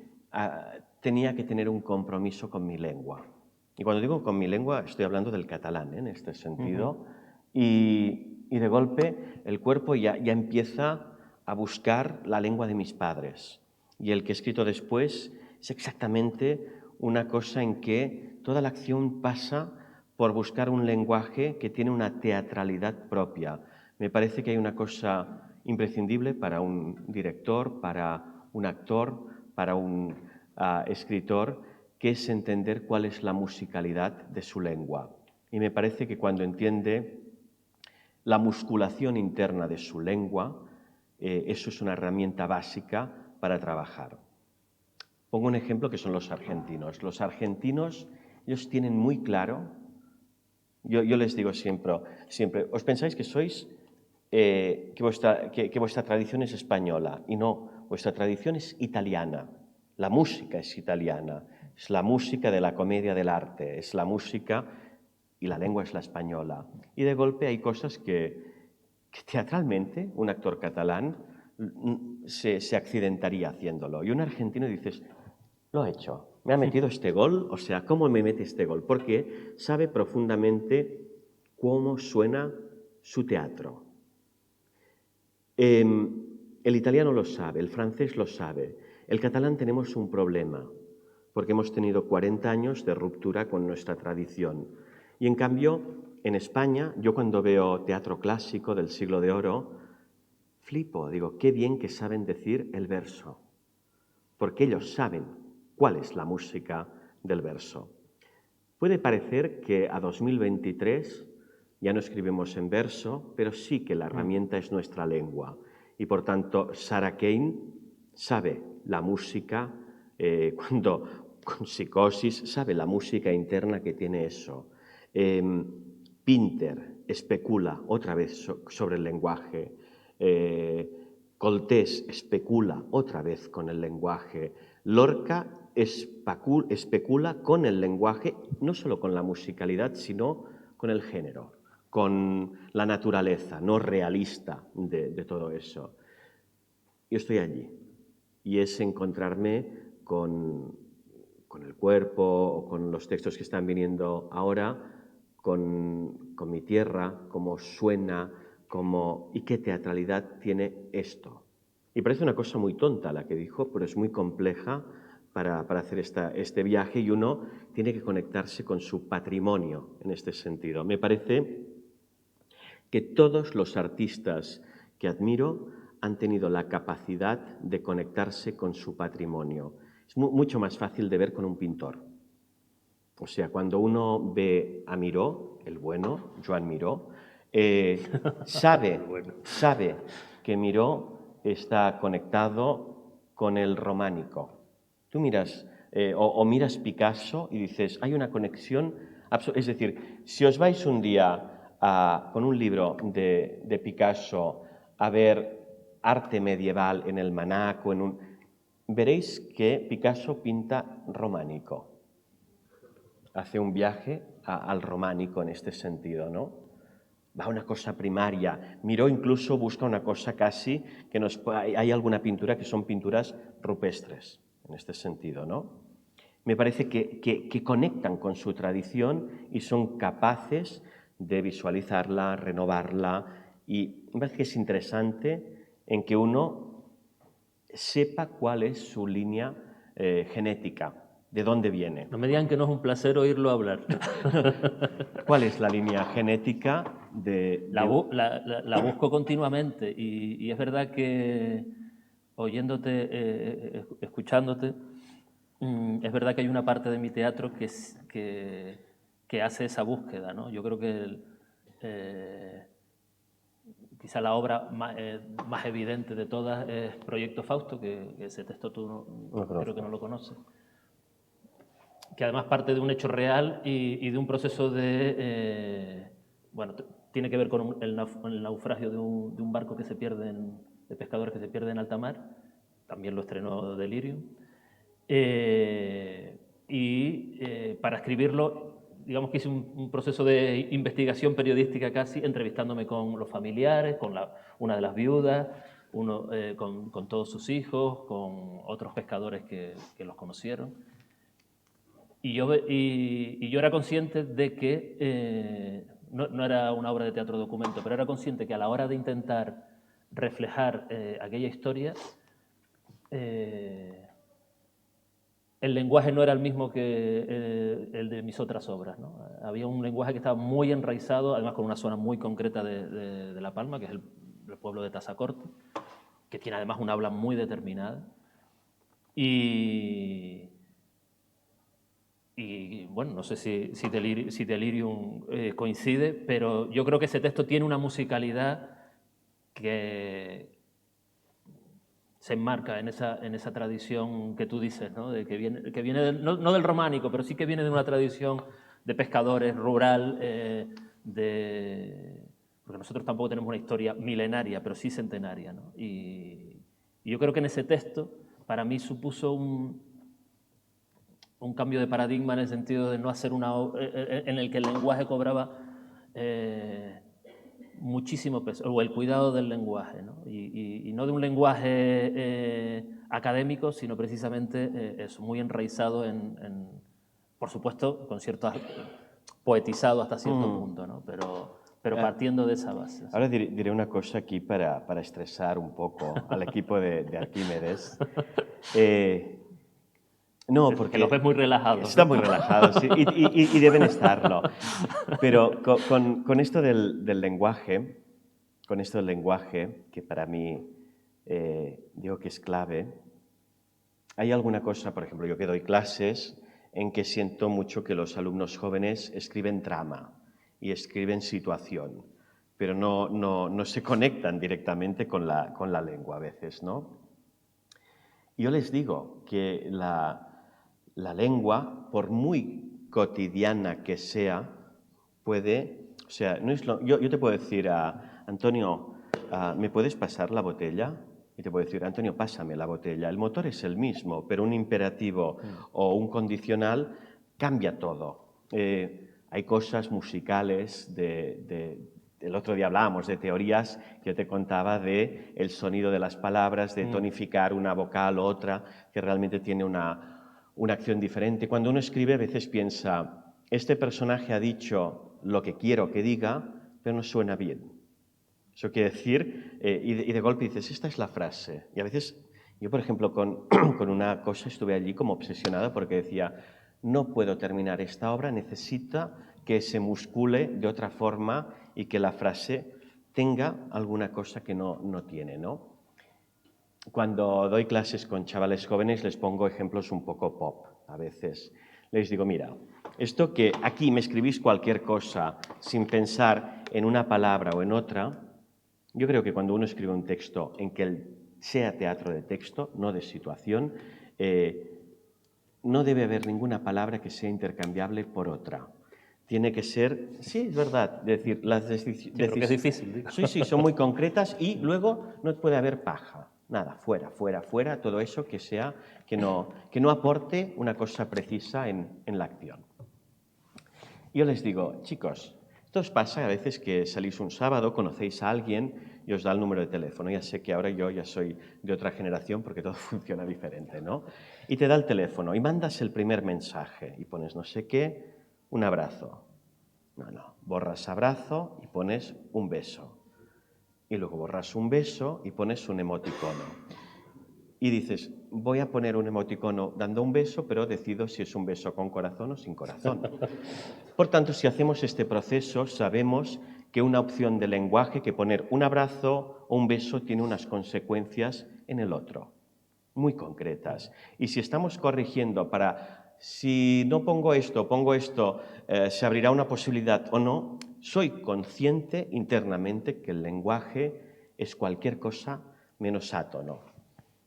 tenía que tener un compromiso con mi lengua. Y cuando digo con mi lengua, estoy hablando del catalán, en este sentido. Y de golpe el cuerpo ya empieza a buscar la lengua de mis padres. Y el que he escrito después es exactamente una cosa en que toda la acción pasa por buscar un lenguaje que tiene una teatralidad propia. Me parece que hay una cosa imprescindible para un director, para un actor, para un escritor, que es entender cuál es la musicalidad de su lengua. Y me parece que cuando entiende la musculación interna de su lengua, eso es una herramienta básica para trabajar. Pongo un ejemplo que son los argentinos. Los argentinos, ellos tienen muy claro, yo les digo siempre, ¿os pensáis que sois, que vuestra tradición es española? Y no, vuestra tradición es italiana. La música es italiana, es la música de la comedia del arte, es la música y la lengua es la española. Y de golpe hay cosas que teatralmente un actor catalán se accidentaría haciéndolo. Y un argentino dices, lo ha hecho, me ha metido este gol, o sea, ¿cómo me mete este gol? Porque sabe profundamente cómo suena su teatro. El italiano lo sabe, el francés lo sabe. El catalán tenemos un problema, porque hemos tenido 40 años de ruptura con nuestra tradición. Y en cambio, en España, yo cuando veo teatro clásico del siglo de oro, flipo, digo, qué bien que saben decir el verso, porque ellos saben cuál es la música del verso. Puede parecer que a 2023 ya no escribimos en verso, pero sí que la herramienta es nuestra lengua. Y por tanto, Sarah Kane sabe la música, cuando con Psicosis sabe la música interna que tiene eso. Pinter especula otra vez sobre el lenguaje. Coltés especula otra vez con el lenguaje. Lorca especula con el lenguaje, no solo con la musicalidad, sino con el género, con la naturaleza no realista de todo eso. Yo estoy allí y es encontrarme con el cuerpo o con los textos que están viniendo ahora, con mi tierra, cómo suena, y qué teatralidad tiene esto. Y parece una cosa muy tonta la que dijo, pero es muy compleja para hacer este viaje, y uno tiene que conectarse con su patrimonio en este sentido. Me parece que todos los artistas que admiro han tenido la capacidad de conectarse con su patrimonio. Es mucho más fácil de ver con un pintor. O sea, cuando uno ve a Miró, el bueno, Joan Miró, sabe que Miró está conectado con el románico. Tú miras o miras Picasso y dices, hay una conexión. Es decir, si os vais un día con un libro de Picasso a ver arte medieval en el Manac veréis que Picasso pinta románico. Hace un viaje al románico en este sentido, ¿no? Va a una cosa primaria. Miró incluso, busca una cosa casi que hay alguna pintura que son pinturas rupestres, en este sentido, ¿no? Me parece que conectan con su tradición y son capaces de visualizarla, renovarla, y me parece que es interesante en que uno sepa cuál es su línea genética, de dónde viene. No me digan que no es un placer oírlo hablar. ¿Cuál es la línea genética de...? La busco continuamente y es verdad que oyéndote, escuchándote, es verdad que hay una parte de mi teatro que hace esa búsqueda, ¿no? Yo creo que quizá la obra más evidente de todas es Proyecto Fausto, que ese texto tú creo que no lo conoces, que además parte de un hecho real y de un proceso de... bueno, tiene que ver con el naufragio de un barco que se pierde, de pescadores que se pierde en alta mar, también lo estrenó Delirium. Para escribirlo, digamos que hice un proceso de investigación periodística casi, entrevistándome con los familiares, con una de las viudas, con todos sus hijos, con otros pescadores que los conocieron. Y yo era consciente de que, no era una obra de teatro documento, pero era consciente que a la hora de intentar reflejar aquella historia, el lenguaje no era el mismo que el de mis otras obras, ¿no? Había un lenguaje que estaba muy enraizado, además con una zona muy concreta de La Palma, que es el pueblo de Tazacorte, que tiene además un habla muy determinada. Y bueno, no sé si Delirium coincide, pero yo creo que ese texto tiene una musicalidad que se enmarca en esa tradición que tú dices, ¿no? De que viene no del románico, pero sí que viene de una tradición de pescadores rural, porque nosotros tampoco tenemos una historia milenaria, pero sí centenaria, ¿no? Y yo creo que en ese texto, para mí supuso un cambio de paradigma en el sentido de no hacer una obra en el que el lenguaje cobraba muchísimo peso, o el cuidado del lenguaje, ¿no? Y no de un lenguaje académico, sino precisamente eso, muy enraizado por supuesto, con poetizado hasta cierto punto, ¿no? Pero partiendo de esa base. Ahora diré una cosa aquí para estresar un poco al equipo de Arquímedes. No, porque los ves muy relajados. Están muy relajados, sí, y deben estarlo. Pero con esto del lenguaje, que para mí digo que es clave, hay alguna cosa, por ejemplo, yo que doy clases, en que siento mucho que los alumnos jóvenes escriben trama y escriben situación, pero no se conectan directamente con la lengua a veces, ¿no? Yo les digo que la lengua, por muy cotidiana que sea, puede... O sea, no es yo te puedo decir Antonio, ¿me puedes pasar la botella? Y te puedo decir, Antonio, pásame la botella. El motor es el mismo, pero un imperativo o un condicional cambia todo. Hay cosas musicales el otro día hablábamos de teorías que yo te contaba de el sonido de las palabras, de tonificar una vocal u otra, que realmente tiene una acción diferente. Cuando uno escribe a veces piensa, este personaje ha dicho lo que quiero que diga, pero no suena bien. Eso quiere decir, y de golpe dices, esta es la frase. Y a veces, yo por ejemplo, con una cosa estuve allí como obsesionada porque decía, no puedo terminar esta obra, necesita que se muscule de otra forma y que la frase tenga alguna cosa que no tiene, ¿no? Cuando doy clases con chavales jóvenes les pongo ejemplos un poco pop a veces. Les digo, mira, esto que aquí me escribís cualquier cosa sin pensar en una palabra o en otra, yo creo que cuando uno escribe un texto en que sea teatro de texto, no de situación, no debe haber ninguna palabra que sea intercambiable por otra. Tiene que ser, sí, es verdad, decir, las decisiones... Creo que es difícil. Digo. Sí, son muy concretas y luego no puede haber paja. Nada, fuera, fuera, fuera, todo eso que no aporte una cosa precisa en la acción. Yo les digo, chicos, esto os pasa a veces que salís un sábado, conocéis a alguien y os da el número de teléfono. Ya sé que ahora yo ya soy de otra generación porque todo funciona diferente, ¿no? Y te da el teléfono y mandas el primer mensaje y pones no sé qué, un abrazo. No, borras abrazo y pones un beso. Y luego borras un beso y pones un emoticono. Y dices, voy a poner un emoticono dando un beso, pero decido si es un beso con corazón o sin corazón. Por tanto, si hacemos este proceso, sabemos que una opción de lenguaje, que poner un abrazo o un beso, tiene unas consecuencias en el otro, muy concretas. Y si estamos corrigiendo para, si no pongo esto, se abrirá una posibilidad o no, soy consciente internamente que el lenguaje es cualquier cosa menos átono.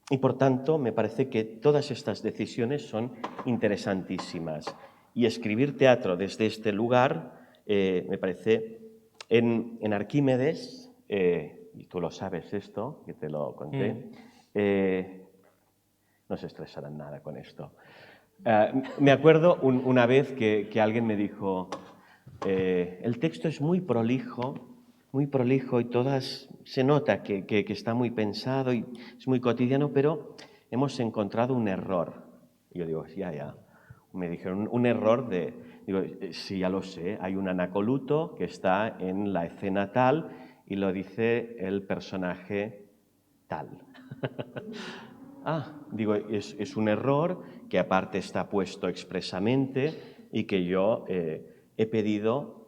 Y por tanto, me parece que todas estas decisiones son interesantísimas. Y escribir teatro desde este lugar, me parece, en Arquímedes, y tú lo sabes esto, que te lo conté, no se estresarán nada con esto. Me acuerdo una vez que alguien me dijo, el texto es muy prolijo y todas se nota que está muy pensado y es muy cotidiano, pero hemos encontrado un error. Y yo digo, ya. Me dijeron, un error digo, sí, ya lo sé, hay un anacoluto que está en la escena tal y lo dice el personaje tal. Digo, es un error que aparte está puesto expresamente y que yo he pedido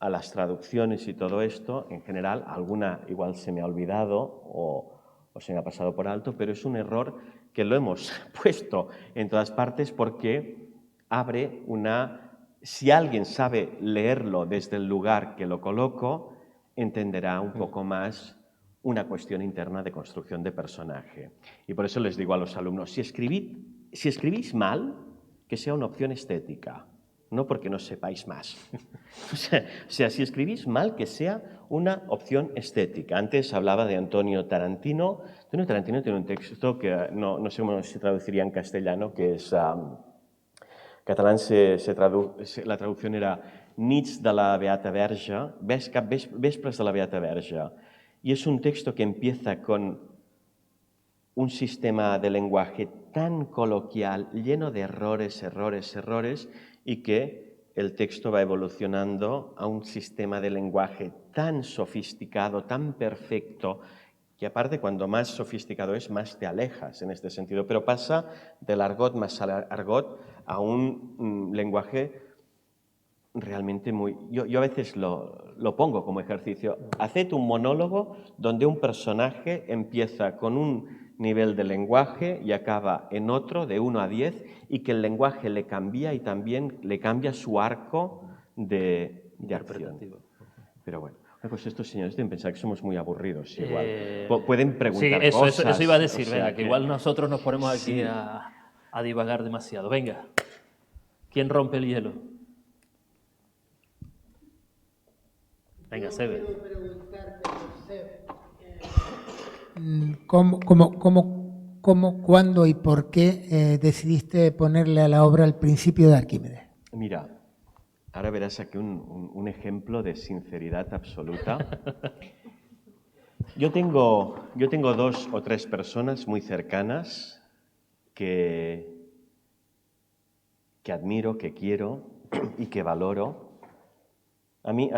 a las traducciones y todo esto, en general, alguna igual se me ha olvidado o se me ha pasado por alto, pero es un error que lo hemos puesto en todas partes porque abre si alguien sabe leerlo desde el lugar que lo coloco, entenderá un poco más una cuestión interna de construcción de personaje. Y por eso les digo a los alumnos, si escribís mal, que sea una opción estética, no porque no sepáis más. O sea, si escribís mal, que sea una opción estética. Antes hablaba de Antonio Tarantino. Antonio Tarantino tiene un texto que no sé cómo se traduciría en castellano, que es... catalán la traducción era Nits de la Beata Verge, Vespres de la Beata Verge. Y es un texto que empieza con un sistema de lenguaje tan coloquial, lleno de errores, y que el texto va evolucionando a un sistema de lenguaje tan sofisticado, tan perfecto, que aparte cuando más sofisticado es, más te alejas en este sentido, pero pasa del argot más al argot a un lenguaje realmente muy... Yo a veces lo pongo como ejercicio. Haced un monólogo donde un personaje empieza con un nivel de lenguaje y acaba en otro, de 1 a 10, y que el lenguaje le cambia y también le cambia su arco de acción. Pero bueno, pues estos señores deben pensar que somos muy aburridos igual. Pueden preguntar cosas. Sí, eso iba a decir, o sea venga, que igual nosotros nos ponemos aquí a divagar demasiado. Venga, ¿quién rompe el hielo? Venga, Sebe. Quiero preguntarte, Josep, ¿cómo, cuándo y por qué decidiste ponerle a la obra El principio de Arquímedes? Mira, ahora verás aquí un ejemplo de sinceridad absoluta. Yo tengo 2 o 3 personas muy cercanas que admiro, que quiero y que valoro. A mí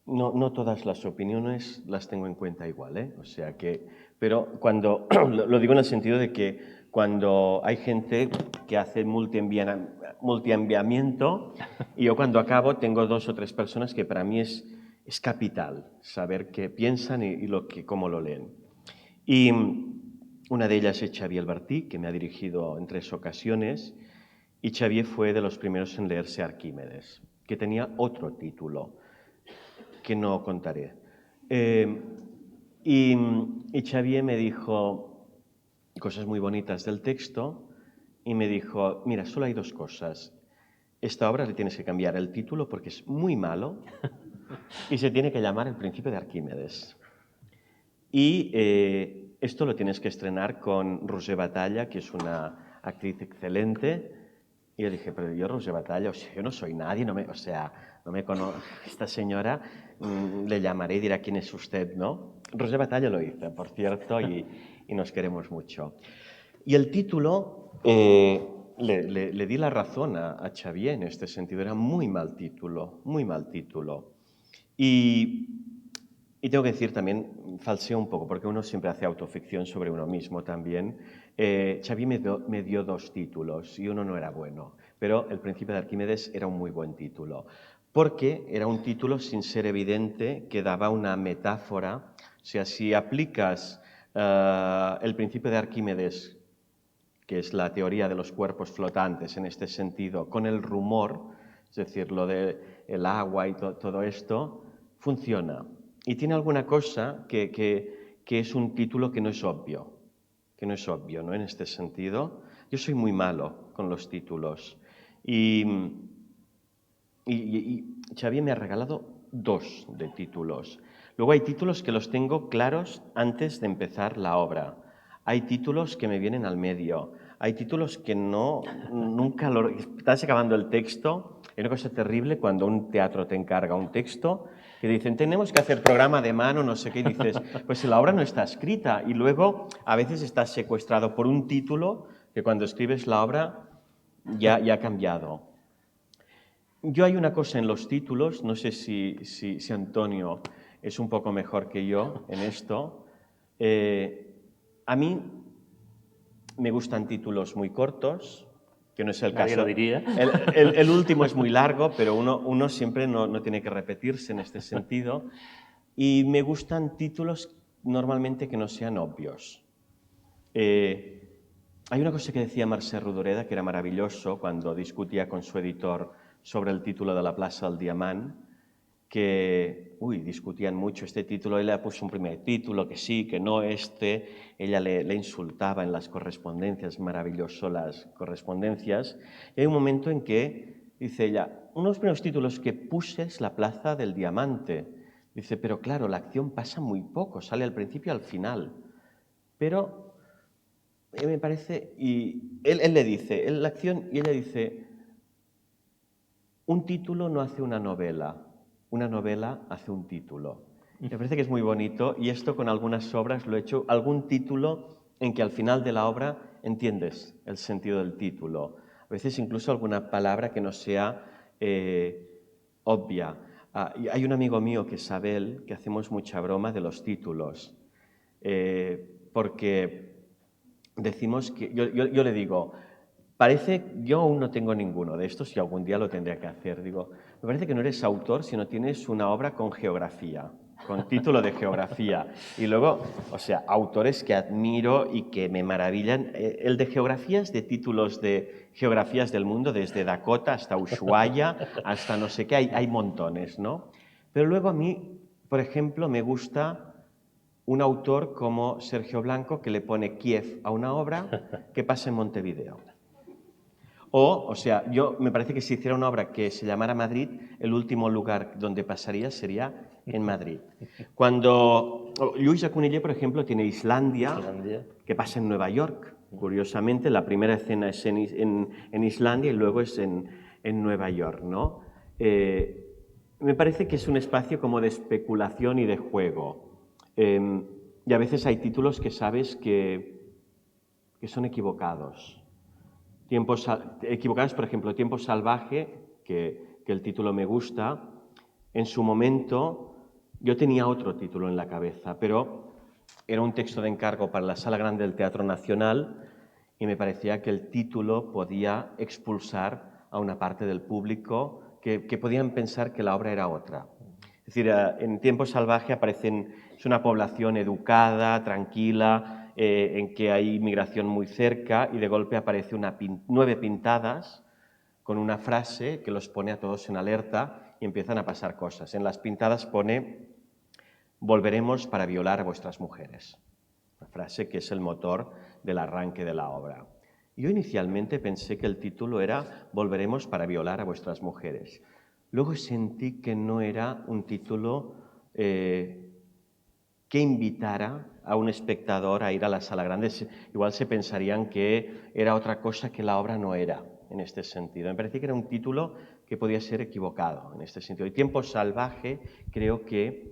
no todas las opiniones las tengo en cuenta igual, ¿eh? O sea que, pero cuando, lo digo en el sentido de que cuando hay gente que hace multienviamiento, y yo cuando acabo tengo 2 o 3 personas que para mí es capital saber qué piensan y cómo lo leen. Y una de ellas es Xavier Albertí, que me ha dirigido en 3 ocasiones, y Xavier fue de los primeros en leerse Arquímedes, que tenía otro título, que no contaré. Y Xavier me dijo cosas muy bonitas del texto y me dijo, mira, solo hay dos cosas. Esta obra le tienes que cambiar el título porque es muy malo y se tiene que llamar El Principio de Arquímedes. Y esto lo tienes que estrenar con Roser Batalla, que es una actriz excelente. Y yo dije, pero yo Roser Batalla, o sea, yo no soy nadie, no me conozco. Esta señora le llamaré y dirá quién es usted, ¿no? Roser Batalla lo hizo, por cierto, y nos queremos mucho. Y el título, le di la razón a Xavier en este sentido, era muy mal título, muy mal título. Y tengo que decir también, falseo un poco, porque uno siempre hace autoficción sobre uno mismo también. Xavier me dio dos títulos y uno no era bueno, pero El Principio de Arquímedes era un muy buen título, porque era un título sin ser evidente, que daba una metáfora. O sea, si aplicas El Principio de Arquímedes, que es la teoría de los cuerpos flotantes en este sentido, con el rumor, es decir, lo del agua y todo esto, funciona. Y tiene alguna cosa que es un título que no es obvio, ¿no? En este sentido. Yo soy muy malo con los títulos. Y Xavier me ha regalado dos de títulos. Luego hay títulos que los tengo claros antes de empezar la obra. Hay títulos que me vienen al medio. Hay títulos que nunca lo... Estás acabando el texto. Hay una cosa terrible cuando un teatro te encarga un texto que dicen, tenemos que hacer programa de mano, no sé qué, y dices, pues la obra no está escrita. Y luego a veces estás secuestrado por un título que cuando escribes la obra ya ha cambiado. Yo hay una cosa en los títulos, no sé si Antonio es un poco mejor que yo en esto. A mí me gustan títulos muy cortos, que no es el Nadie caso. lo diría. El último es muy largo, pero uno siempre no tiene que repetirse en este sentido. Y me gustan títulos normalmente que no sean obvios. Hay una cosa que decía Mercè Rodoreda que era maravilloso cuando discutía con su editor sobre el título de La Plaza del Diamant, que discutían mucho este título. Ella puso un primer título, que sí, que no este. Ella le insultaba en las correspondencias, maravilloso las correspondencias. Y hay un momento en que, dice ella, uno de los primeros títulos que puse es La Plaza del Diamante. Dice, pero claro, la acción pasa muy poco, sale al principio y al final. Pero me parece, y él le dice, la acción, y ella dice, un título no hace una novela hace un título. Me parece que es muy bonito y esto con algunas obras lo he hecho, algún título en que al final de la obra entiendes el sentido del título. A veces incluso alguna palabra que no sea obvia. Y hay un amigo mío que es Abel, que hacemos mucha broma de los títulos, porque decimos que, yo le digo, yo aún no tengo ninguno de estos y algún día lo tendré que hacer. Digo, me parece que no eres autor si no tienes una obra con geografía, con título de geografía. Y luego, o sea, autores que admiro y que me maravillan. El de geografías, de títulos de geografías del mundo, desde Dakota hasta Ushuaia, hasta no sé qué, hay montones, ¿no? Pero luego a mí, por ejemplo, me gusta un autor como Sergio Blanco que le pone Kiev a una obra que pasa en Montevideo. O sea, me parece que si hiciera una obra que se llamara Madrid, el último lugar donde pasaría sería en Madrid. Cuando Lluís Cunillé, por ejemplo, tiene Islandia, que pasa en Nueva York. Curiosamente, la primera escena es en Islandia y luego es en Nueva York, ¿no? Me parece que es un espacio como de especulación y de juego. Y a veces hay títulos que sabes que son equivocados. Equivocados, por ejemplo, Tiempo Salvaje, que el título me gusta. En su momento yo tenía otro título en la cabeza, pero era un texto de encargo para la Sala Grande del Teatro Nacional y me parecía que el título podía expulsar a una parte del público que podían pensar que la obra era otra. Es decir, en Tiempo Salvaje es una población educada, tranquila, en que hay inmigración muy cerca y de golpe aparece 9 pintadas con una frase que los pone a todos en alerta y empiezan a pasar cosas. En las pintadas pone, volveremos para violar a vuestras mujeres. Una frase que es el motor del arranque de la obra. Yo inicialmente pensé que el título era Volveremos para violar a vuestras mujeres. Luego sentí que no era un título que invitara a un espectador a ir a la sala grande. Igual se pensarían que era otra cosa que la obra no era, en este sentido. Me parecía que era un título que podía ser equivocado, en este sentido. Y Tiempo salvaje creo que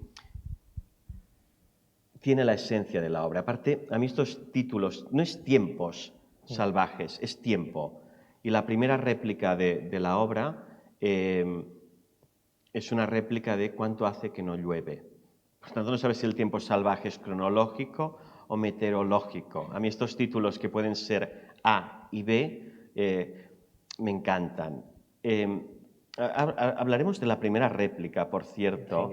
tiene la esencia de la obra. Aparte, a mí estos títulos, no es Tiempos salvajes, es tiempo. Y la primera réplica de la obra es una réplica de cuánto hace que no llueve. Por tanto, no sabes si el tiempo salvaje es cronológico o meteorológico. A mí estos títulos que pueden ser A y B me encantan. Hablaremos de la primera réplica, por cierto.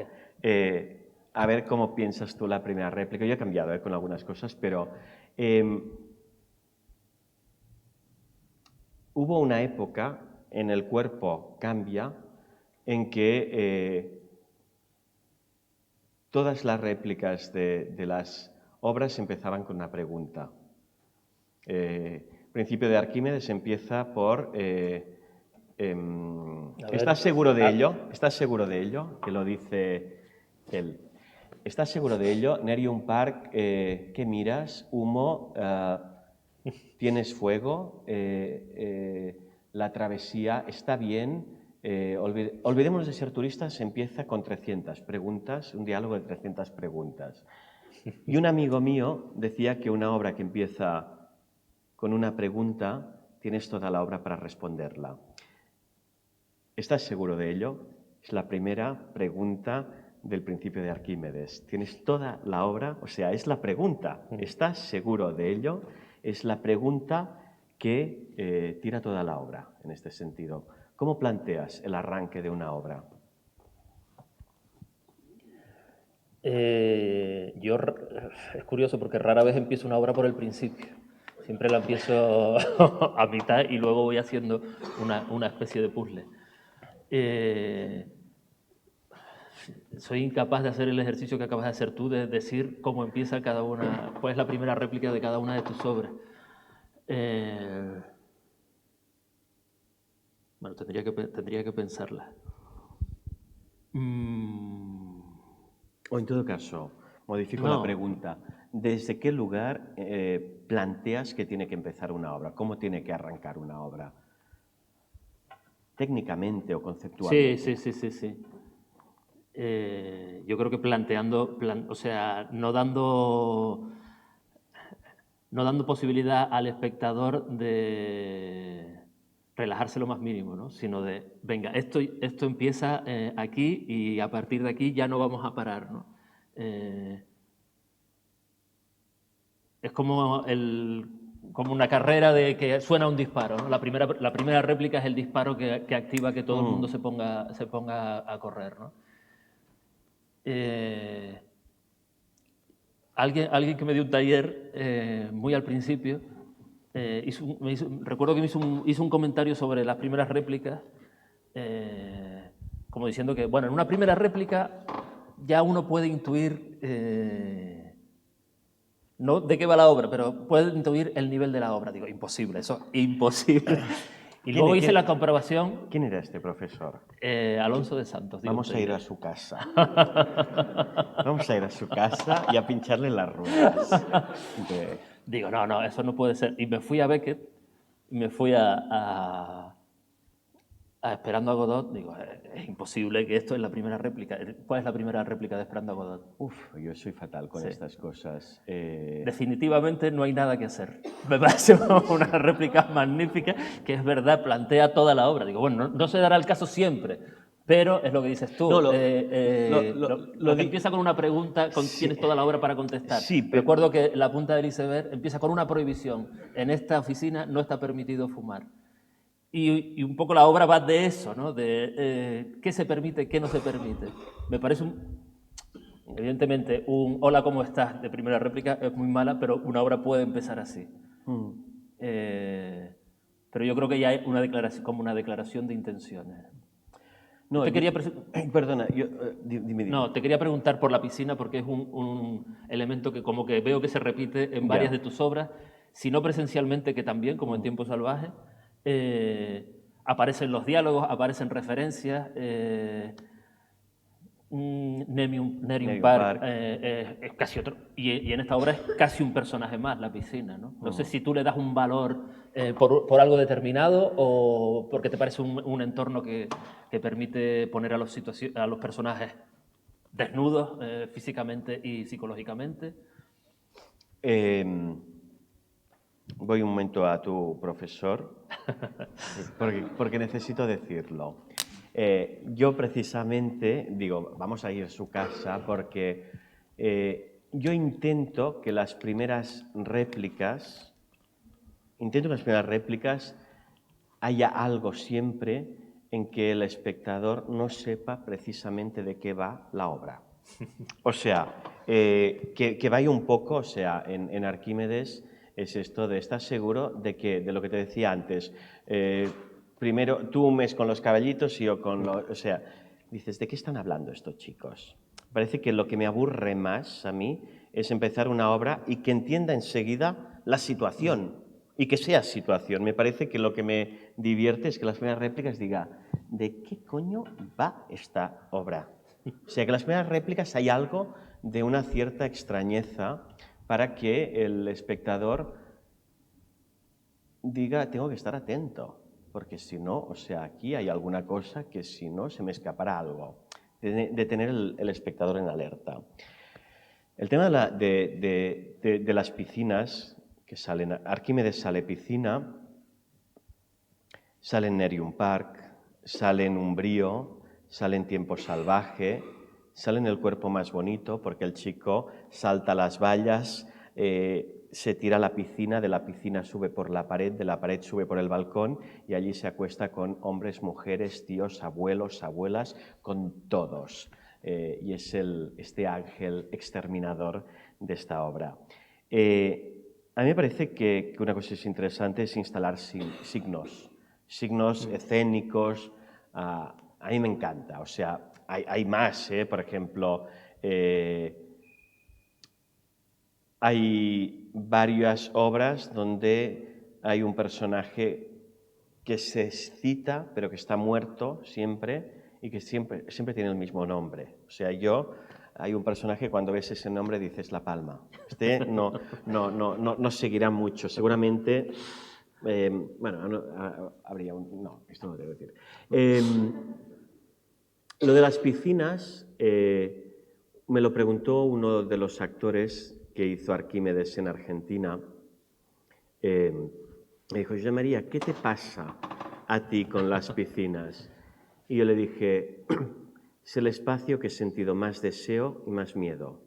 A ver cómo piensas tú la primera réplica. Yo he cambiado con algunas cosas, pero hubo una época en El cuerpo cambia en que todas las réplicas de las obras empezaban con una pregunta. El principio de Arquímedes empieza por ¿estás seguro de ello? ¿Estás seguro de ello? Que lo dice él. ¿Estás seguro de ello? Nerium Park, ¿qué miras? Humo, tienes fuego, la travesía, ¿está bien? Olvidémonos de ser turistas, empieza con 300 preguntas, un diálogo de 300 preguntas. Y un amigo mío decía que una obra que empieza con una pregunta, tienes toda la obra para responderla. ¿Estás seguro de ello? Es la primera pregunta del principio de Arquímedes. Tienes toda la obra, o sea, es la pregunta. ¿Estás seguro de ello? Es la pregunta que tira toda la obra, en este sentido. ¿Cómo planteas el arranque de una obra? Es curioso porque rara vez empiezo una obra por el principio. Siempre la empiezo a mitad y luego voy haciendo una especie de puzzle. Soy incapaz de hacer el ejercicio que acabas de hacer tú, de decir cómo empieza cada una, cuál es la primera réplica de cada una de tus obras. Bueno, tendría que pensarla. O en todo caso, modifico la pregunta. ¿Desde qué lugar planteas que tiene que empezar una obra? ¿Cómo tiene que arrancar una obra? ¿Técnicamente o conceptualmente? Sí. Yo creo que planteando, o sea, no dando posibilidad al espectador de relajarse lo más mínimo, ¿no? Sino de, venga, esto empieza aquí y a partir de aquí ya no vamos a parar, ¿no? Es como una carrera de que suena un disparo, ¿no? La primera réplica es el disparo que activa que todo el mundo se ponga a correr, ¿no? Alguien que me dio un taller muy al principio, recuerdo que hizo un comentario sobre las primeras réplicas, como diciendo que, bueno, en una primera réplica ya uno puede intuir, no de qué va la obra, pero puede intuir el nivel de la obra. Digo, imposible, eso, imposible. Y luego hice la comprobación. ¿Quién era este profesor? Alonso de Santos. Vamos a ir a su casa. Vamos a ir a su casa y a pincharle las ruedas. Digo, no, eso no puede ser. Y me fui a Beckett, me fui a Esperando a Godot. Digo, es imposible que esto es la primera réplica. ¿Cuál es la primera réplica de Esperando a Godot? Yo soy fatal con estas cosas. Definitivamente no hay nada que hacer. Me parece una réplica magnífica, que es verdad, plantea toda la obra. Digo, bueno, no se dará el caso siempre, pero es lo que dices tú. Lo que empieza con una pregunta, tienes toda la obra para contestar. Sí, recuerdo que la punta del iceberg empieza con una prohibición. En esta oficina no está permitido fumar. Y un poco la obra va de eso, ¿no? De qué se permite, qué no se permite. Me parece evidentemente, un hola, ¿cómo estás? De primera réplica es muy mala, pero una obra puede empezar así. Pero yo creo que ya hay como una declaración de intenciones. No, perdona, dime. No, te quería preguntar por la piscina, porque es un elemento que como que veo que se repite en varias de tus obras. si no presencialmente, que también, como en Tiempo Salvaje, aparecen los diálogos, aparecen referencias. Nerium Park es casi otro, y en esta obra es casi un personaje más, la piscina, ¿no? No sé si tú le das un valor por algo determinado o porque te parece un entorno que permite poner a los personajes desnudos físicamente y psicológicamente. Voy un momento a tu profesor, porque necesito decirlo. Yo precisamente, digo, vamos a ir a su casa porque yo intento que las primeras réplicas, haya algo siempre en que el espectador no sepa precisamente de qué va la obra. O sea, que vaya un poco, o sea, en Arquímedes es esto de estar seguro de lo que te decía antes. Primero, tú un mes con los caballitos y yo con los... O sea, dices, ¿de qué están hablando estos chicos? Parece que lo que me aburre más a mí es empezar una obra y que entienda enseguida la situación y que sea situación. Me parece que lo que me divierte es que las primeras réplicas diga, ¿de qué coño va esta obra? O sea, que en las primeras réplicas hay algo de una cierta extrañeza para que el espectador diga, tengo que estar atento, porque si no, o sea, aquí hay alguna cosa que si no se me escapará algo, de tener el espectador en alerta. El tema de las piscinas, que salen, Arquímedes sale piscina, sale en Nerium Park, sale en Umbrío, sale en Tiempo Salvaje, sale en El cuerpo más bonito, porque el chico salta las vallas, se tira a la piscina, de la piscina sube por la pared, de la pared sube por el balcón y allí se acuesta con hombres, mujeres, tíos, abuelos, abuelas, con todos. Y es este ángel exterminador de esta obra. A mí me parece que una cosa es interesante es instalar signos escénicos. A mí me encanta, o sea, hay más, por ejemplo, hay varias obras donde hay un personaje que se cita, pero que está muerto siempre y que siempre tiene el mismo nombre. O sea, hay un personaje, cuando ves ese nombre dices La Palma. Este no seguirá mucho. Seguramente, habría un... No, esto no debo decir. Lo de las piscinas, me lo preguntó uno de los actores que hizo Arquímedes en Argentina. Me dijo, José María, ¿qué te pasa a ti con las piscinas? Y yo le dije, es el espacio que he sentido más deseo y más miedo.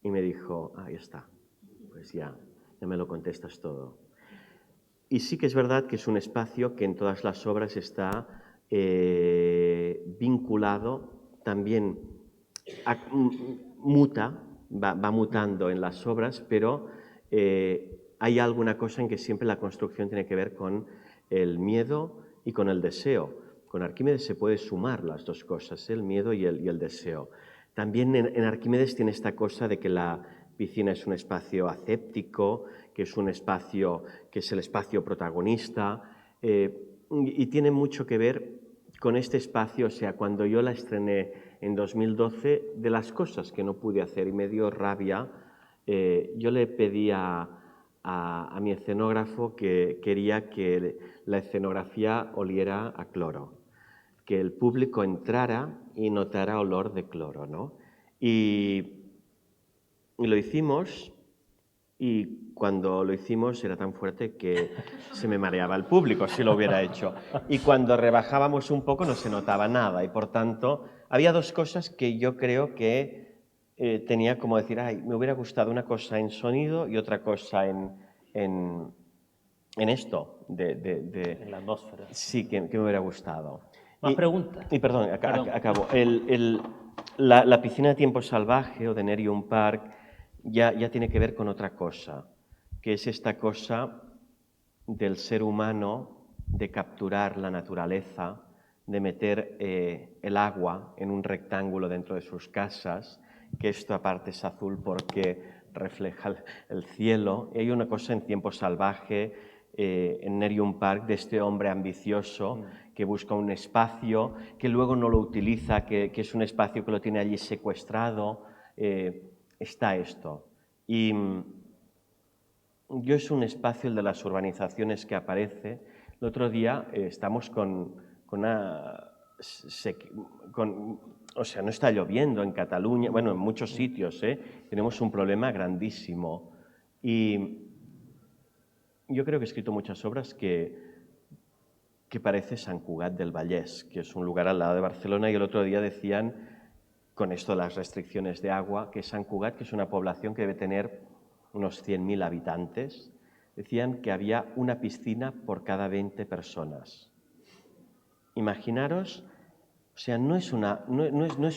Y me dijo, ahí está, pues ya me lo contestas todo. Y sí que es verdad que es un espacio que en todas las obras está vinculado, también va mutando en las obras, pero hay alguna cosa en que siempre la construcción tiene que ver con el miedo y con el deseo. Con Arquímedes se puede sumar las dos cosas, el miedo y el deseo. También en Arquímedes tiene esta cosa de que la piscina es un espacio aséptico, que es un espacio que es el espacio protagonista, y tiene mucho que ver con este espacio. O sea, cuando yo la estrené en 2012, de las cosas que no pude hacer y me dio rabia, yo le pedí a mi escenógrafo que quería que la escenografía oliera a cloro, que el público entrara y notara olor de cloro, ¿no? Y lo hicimos, y cuando lo hicimos era tan fuerte que se me mareaba el público si lo hubiera hecho. Y cuando rebajábamos un poco no se notaba nada, y por tanto había dos cosas que yo creo que tenía como decir, ay, me hubiera gustado una cosa en sonido y otra cosa en esto. En la atmósfera. Sí, que me hubiera gustado. ¿Más preguntas? Y perdón, acabo. La piscina de Tiempo Salvaje o de Nerium Park ya tiene que ver con otra cosa, que es esta cosa del ser humano de capturar la naturaleza, de meter el agua en un rectángulo dentro de sus casas, que esto aparte es azul porque refleja el cielo. Y hay una cosa en Tiempo Salvaje, en Nerium Park, de este hombre ambicioso que busca un espacio, que luego no lo utiliza, que es un espacio que lo tiene allí secuestrado. Está esto. Y yo es un espacio, el de las urbanizaciones, que aparece. El otro día estamos con una... o sea, no está lloviendo en Cataluña, bueno, en muchos sitios, tenemos un problema grandísimo. Y yo creo que he escrito muchas obras que parece Sant Cugat del Vallès, que es un lugar al lado de Barcelona, y el otro día decían, con esto de las restricciones de agua, que Sant Cugat, que es una población que debe tener unos 100.000 habitantes, decían que había una piscina por cada 20 personas. Imaginaros, o sea, no es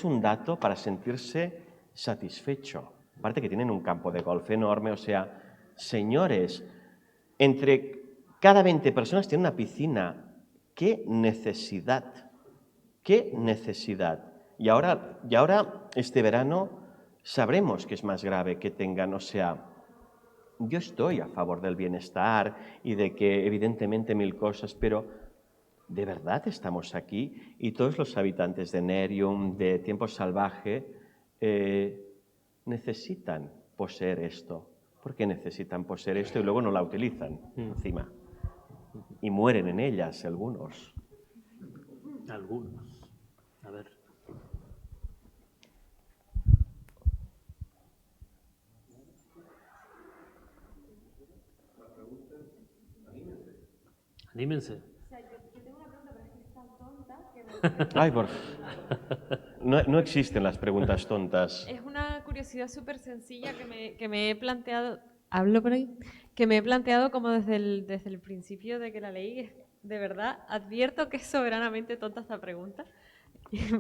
un dato para sentirse satisfecho. Aparte que tienen un campo de golf enorme, o sea, señores, entre cada 20 personas tienen una piscina. ¡Qué necesidad! ¡Qué necesidad! Y ahora este verano, sabremos que es más grave que tengan, o sea, yo estoy a favor del bienestar y de que evidentemente 1000 cosas, pero ¿de verdad estamos aquí? Y todos los habitantes de Nerium, de Tiempo Salvaje, necesitan poseer esto. ¿Por qué necesitan poseer esto y luego no la utilizan encima? Y mueren en ellas algunos. Algunos. A ver. Anímense. O sea, yo tengo una pregunta, pero es que es tan tonta que Ay, no existen las preguntas tontas. Es una curiosidad súper sencilla que me he planteado, hablo por ahí, que me he planteado como desde el principio de que la leí. De verdad, advierto que es soberanamente tonta esta pregunta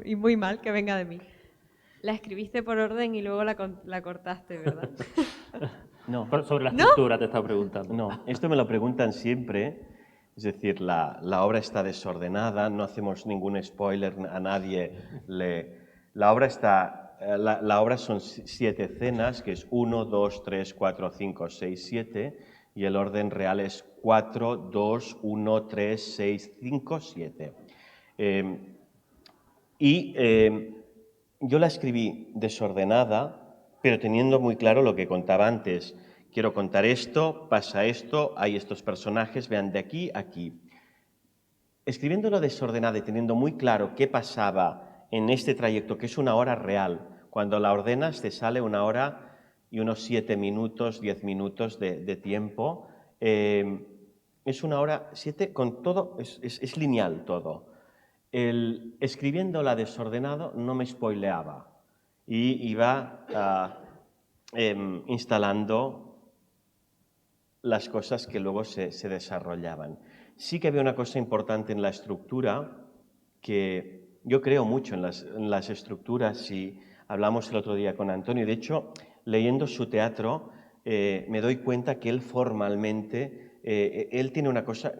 y muy mal que venga de mí. La escribiste por orden y luego la cortaste, ¿verdad? No. Sobre la estructura te estaba preguntando. No, esto me lo preguntan siempre. Es decir, la obra está desordenada, no hacemos ningún spoiler a nadie. La obra son 7 escenas, que es 1, 2, 3, 4, 5, 6, 7, y el orden real es 4, 2, 1, 3, 6, 5, 7. Yo la escribí desordenada, pero teniendo muy claro lo que contaba antes. Quiero contar esto, pasa esto, hay estos personajes, vean de aquí a aquí. Escribiéndolo desordenado y teniendo muy claro qué pasaba en este trayecto, que es una hora real, cuando la ordenas te sale 1 hora y unos 7 minutos, 10 minutos de tiempo. Es 1 hora, 7, con todo, es lineal todo. Escribiéndola desordenado no me spoileaba y iba instalando las cosas que luego se desarrollaban. Sí que había una cosa importante en la estructura, que yo creo mucho en las estructuras, y hablamos el otro día con Antonio. De hecho, leyendo su teatro, me doy cuenta que él formalmente, él tiene una cosa,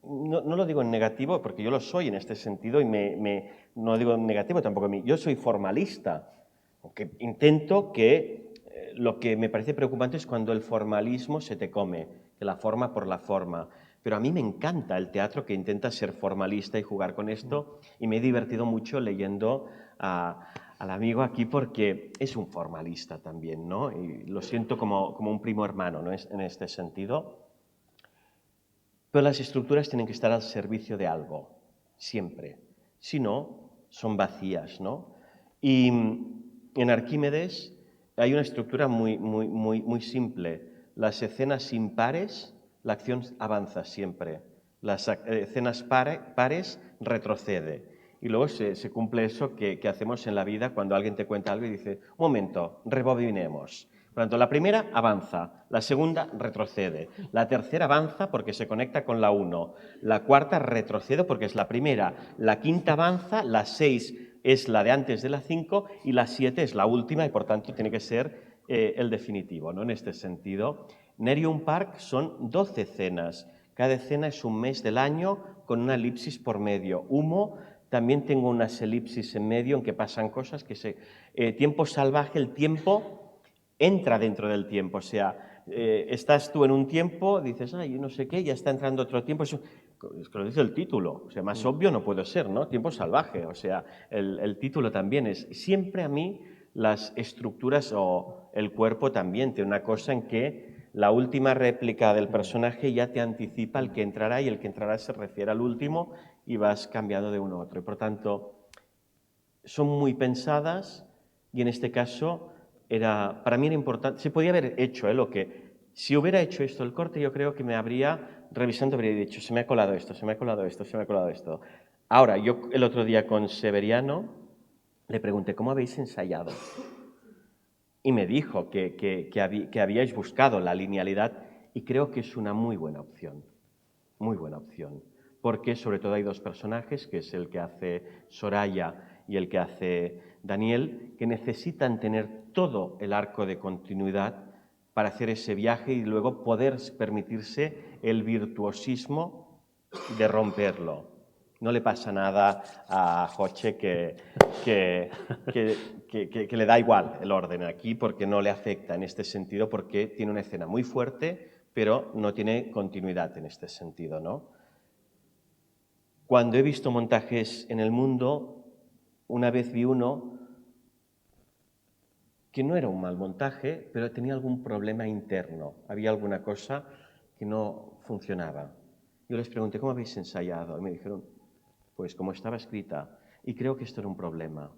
no lo digo en negativo, porque yo lo soy en este sentido, y no lo digo en negativo tampoco a mí, yo soy formalista, aunque intento que lo que me parece preocupante es cuando el formalismo se te come, que la forma por la forma. Pero a mí me encanta el teatro que intenta ser formalista y jugar con esto, y me he divertido mucho leyendo al amigo aquí porque es un formalista también, ¿no? Y lo siento como un primo hermano, ¿no? En este sentido. Pero las estructuras tienen que estar al servicio de algo, siempre. Si no, son vacías, ¿no? Y en Arquímedes hay una estructura muy simple. Las escenas impares, la acción avanza siempre. Las escenas pares retrocede. Y luego se cumple eso que hacemos en la vida cuando alguien te cuenta algo y dice, un momento, rebobinemos. Por lo tanto, la primera avanza, la segunda retrocede, la tercera avanza porque se conecta con la 1, la cuarta retrocede porque es la primera, la quinta avanza, la 6 es la de antes de la 5 y la 7 es la última y por tanto tiene que ser el definitivo, ¿no? En este sentido, Nerium Park son 12 escenas, cada escena es un mes del año con una elipsis por medio. Humo, también tengo unas elipsis en medio en que pasan cosas que Tiempo Salvaje, el tiempo entra dentro del tiempo, o sea, estás tú en un tiempo, dices, ay, no sé qué, ya está entrando otro tiempo, es que lo dice el título, o sea, más obvio no puede ser, ¿no? Tiempo salvaje, o sea, el título también es, siempre a mí las estructuras o el cuerpo también tiene una cosa en que la última réplica del personaje ya te anticipa el que entrará y el que entrará se refiere al último y vas cambiando de uno a otro. Y por tanto, son muy pensadas y en este caso para mí era importante, se podía haber hecho lo que, si hubiera hecho esto el corte, yo creo que me habría, revisando, habría dicho, se me ha colado esto, se me ha colado esto, se me ha colado esto. Ahora, yo el otro día con Severiano le pregunté, ¿cómo habéis ensayado? Y me dijo que habíais buscado la linealidad y creo que es una muy buena opción, porque sobre todo hay dos personajes, que es el que hace Soraya y el que hace Daniel, que necesitan tener todo el arco de continuidad para hacer ese viaje y luego poder permitirse el virtuosismo de romperlo. No le pasa nada a Joche que le da igual el orden aquí porque no le afecta en este sentido, porque tiene una escena muy fuerte, pero no tiene continuidad en este sentido, ¿no? Cuando he visto montajes en el mundo, una vez vi uno que no era un mal montaje, pero tenía algún problema interno, había alguna cosa que no funcionaba. Yo les pregunté, ¿cómo habéis ensayado? Y me dijeron, pues como estaba escrita. Y creo que esto era un problema,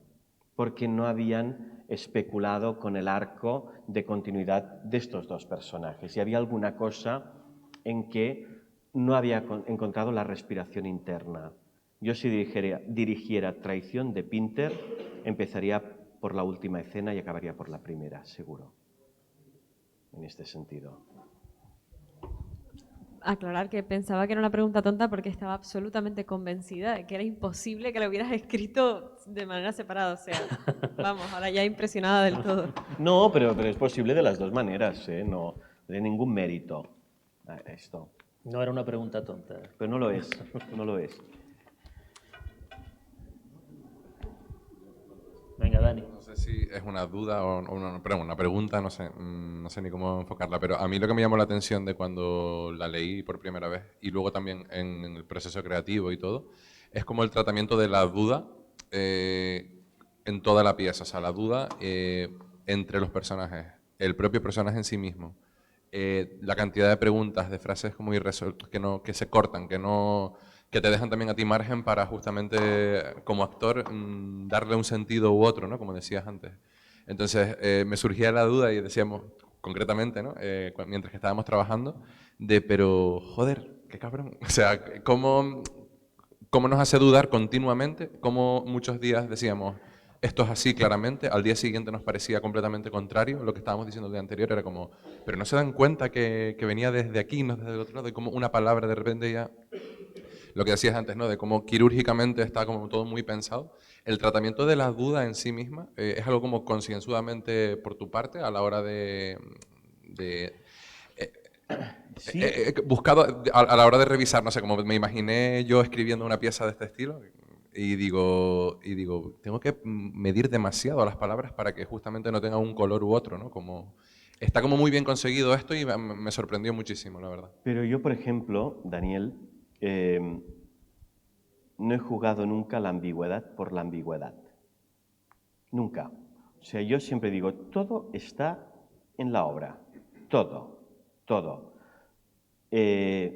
porque no habían especulado con el arco de continuidad de estos dos personajes. Y había alguna cosa en que no había encontrado la respiración interna. Yo si dirigiera Traición de Pinter, empezaría por la última escena y acabaría por la primera, seguro, en este sentido. Aclarar que pensaba que era una pregunta tonta porque estaba absolutamente convencida de que era imposible que lo hubieras escrito de manera separada. O sea, vamos, ahora ya impresionada del todo. No, pero es posible de las dos maneras, ¿eh? No de ningún mérito esto. No era una pregunta tonta. Pero no lo es, no lo es. Venga, Dani. No sé si es una duda o una pregunta, no sé ni cómo enfocarla, pero a mí lo que me llamó la atención de cuando la leí por primera vez y luego también en el proceso creativo y todo, es como el tratamiento de la duda en toda la pieza, o sea, la duda entre los personajes, el propio personaje en sí mismo, la cantidad de preguntas, de frases como que se cortan, que te dejan también a ti margen para justamente como actor darle un sentido u otro, ¿no? Como decías antes. Entonces me surgía la duda y decíamos concretamente, ¿no? Mientras que estábamos trabajando, pero joder, qué cabrón. O sea, ¿cómo nos hace dudar continuamente? ¿Cómo muchos días decíamos, esto es así claramente, al día siguiente nos parecía completamente contrario, lo que estábamos diciendo el día anterior era como, pero no se dan cuenta que venía desde aquí, no desde el otro lado, y como una palabra de repente ya, lo que decías antes, ¿no? De cómo quirúrgicamente está como todo muy pensado. El tratamiento de la duda en sí misma es algo como concienzudamente por tu parte a la hora de Sí, buscado a la hora de revisar, no sé, como me imaginé yo escribiendo una pieza de este estilo y digo, tengo que medir demasiado las palabras para que justamente no tenga un color u otro, ¿no? Como, está como muy bien conseguido esto y me sorprendió muchísimo, la verdad. pero yo, por ejemplo, Daniel, no he jugado nunca la ambigüedad por la ambigüedad. Nunca. O sea, yo siempre digo, todo está en la obra. Todo, todo. Y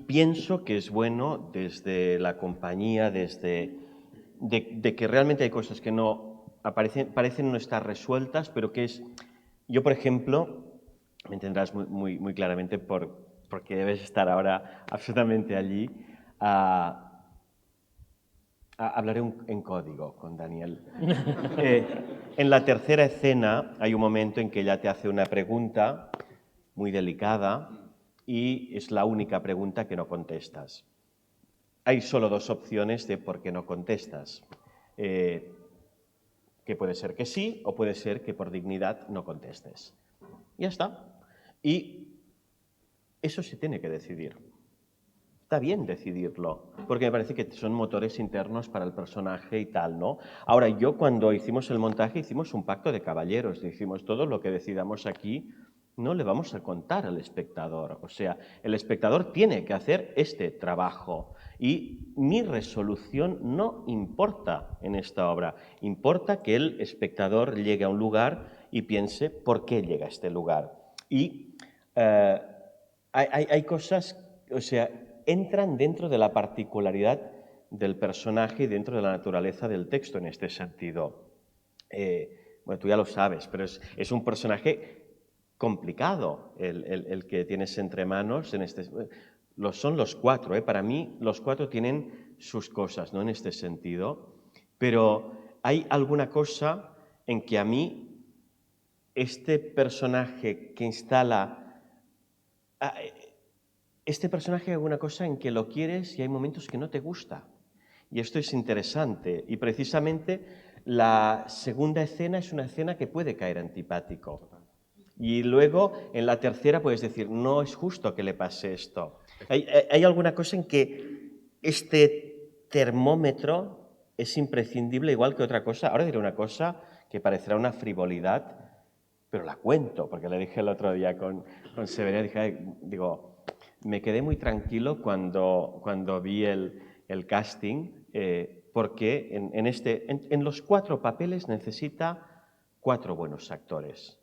pienso que es bueno desde la compañía, de que realmente hay cosas que no parecen no estar resueltas, pero que es... Yo, por ejemplo, me entenderás muy claramente porque debes estar ahora absolutamente allí, hablaré en código con Daniel. En la tercera escena hay un momento en que ella te hace una pregunta muy delicada y es la única pregunta que no contestas. Hay solo dos opciones de por qué no contestas. Que puede ser que sí o puede ser que por dignidad no contestes. Ya está. Y eso se tiene que decidir. está bien decidirlo, porque me parece que son motores internos para el personaje y tal, ¿no? Ahora, yo cuando hicimos el montaje hicimos un pacto de caballeros, dijimos todo lo que decidamos aquí no le vamos a contar al espectador, o sea, el espectador tiene que hacer este trabajo y mi resolución no importa en esta obra, importa que el espectador llegue a un lugar y piense por qué llega a este lugar. Y hay cosas, o sea, entran dentro de la particularidad del personaje y dentro de la naturaleza del texto en este sentido. Bueno, tú ya lo sabes, pero es un personaje complicado el que tienes entre manos. Son los cuatro, para mí los cuatro tienen sus cosas, ¿no? En este sentido, pero hay alguna cosa en que a mí este personaje que instala... Este personaje hay alguna cosa en que lo quieres y hay momentos que no te gusta. Y esto es interesante. Y precisamente la segunda escena es una escena que puede caer antipático. Y luego en la tercera puedes decir, no es justo que le pase esto. Hay alguna cosa en que este termómetro es imprescindible, igual que otra cosa. Ahora diré una cosa que parecerá una frivolidad, pero la cuento, porque le dije el otro día con Severina, digo, me quedé muy tranquilo cuando vi el casting, porque en los 4 papeles necesita 4 buenos actores.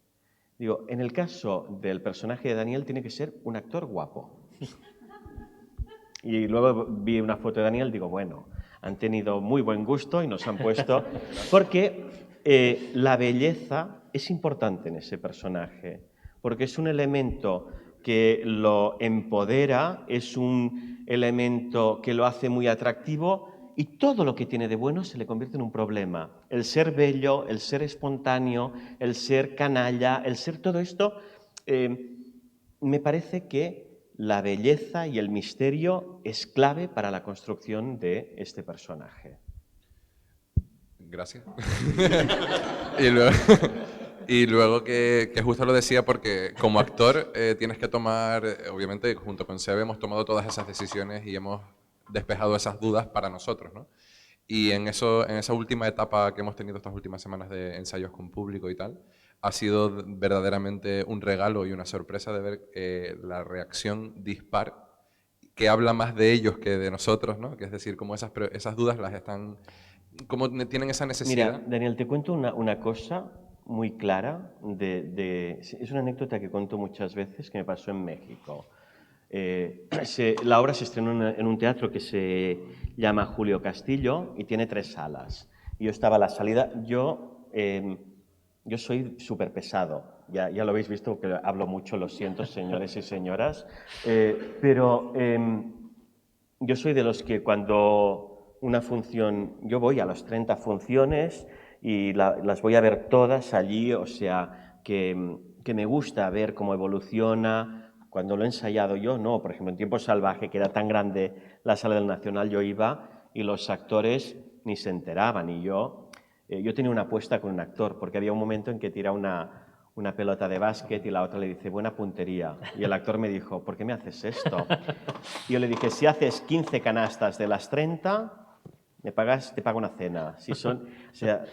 Digo, en el caso del personaje de Daniel tiene que ser un actor guapo. Y luego vi una foto de Daniel, digo, bueno, han tenido muy buen gusto y nos han puesto... Porque la belleza es importante en ese personaje, porque es un elemento que lo empodera, es un elemento que lo hace muy atractivo y todo lo que tiene de bueno se le convierte en un problema. El ser bello, el ser espontáneo, el ser canalla, el ser todo esto, me parece que la belleza y el misterio es clave para la construcción de este personaje. Gracias. Y luego que justo lo decía porque como actor tienes que tomar, obviamente junto con Sebe hemos tomado todas esas decisiones y hemos despejado esas dudas para nosotros, ¿no? Y en esa última etapa que hemos tenido estas últimas semanas de ensayos con público y tal, ha sido verdaderamente un regalo y una sorpresa de ver la reacción dispar que habla más de ellos que de nosotros, ¿no? Que es decir, como esas dudas las están, como tienen esa necesidad. Mira, Daniel, te cuento una cosa muy clara. Es una anécdota que cuento muchas veces que me pasó en México. La obra se estrenó en un teatro que se llama Julio Castillo y tiene 3 salas. Y yo estaba a la salida. Yo soy súper pesado. Ya lo habéis visto que hablo mucho, lo siento, señores y señoras. Pero yo soy de los que cuando una función, yo voy a las 30 funciones y las voy a ver todas allí, o sea, que me gusta ver cómo evoluciona. Cuando lo he ensayado yo, no. Por ejemplo, en Tiempo Salvaje, que era tan grande la sala del Nacional, yo iba y los actores ni se enteraban. Y yo tenía una apuesta con un actor, porque había un momento en que tira una pelota de básquet y la otra le dice, buena puntería. Y el actor me dijo, ¿por qué me haces esto? Y yo le dije, si haces 15 canastas de las 30, te pago una cena. Si son, o sea,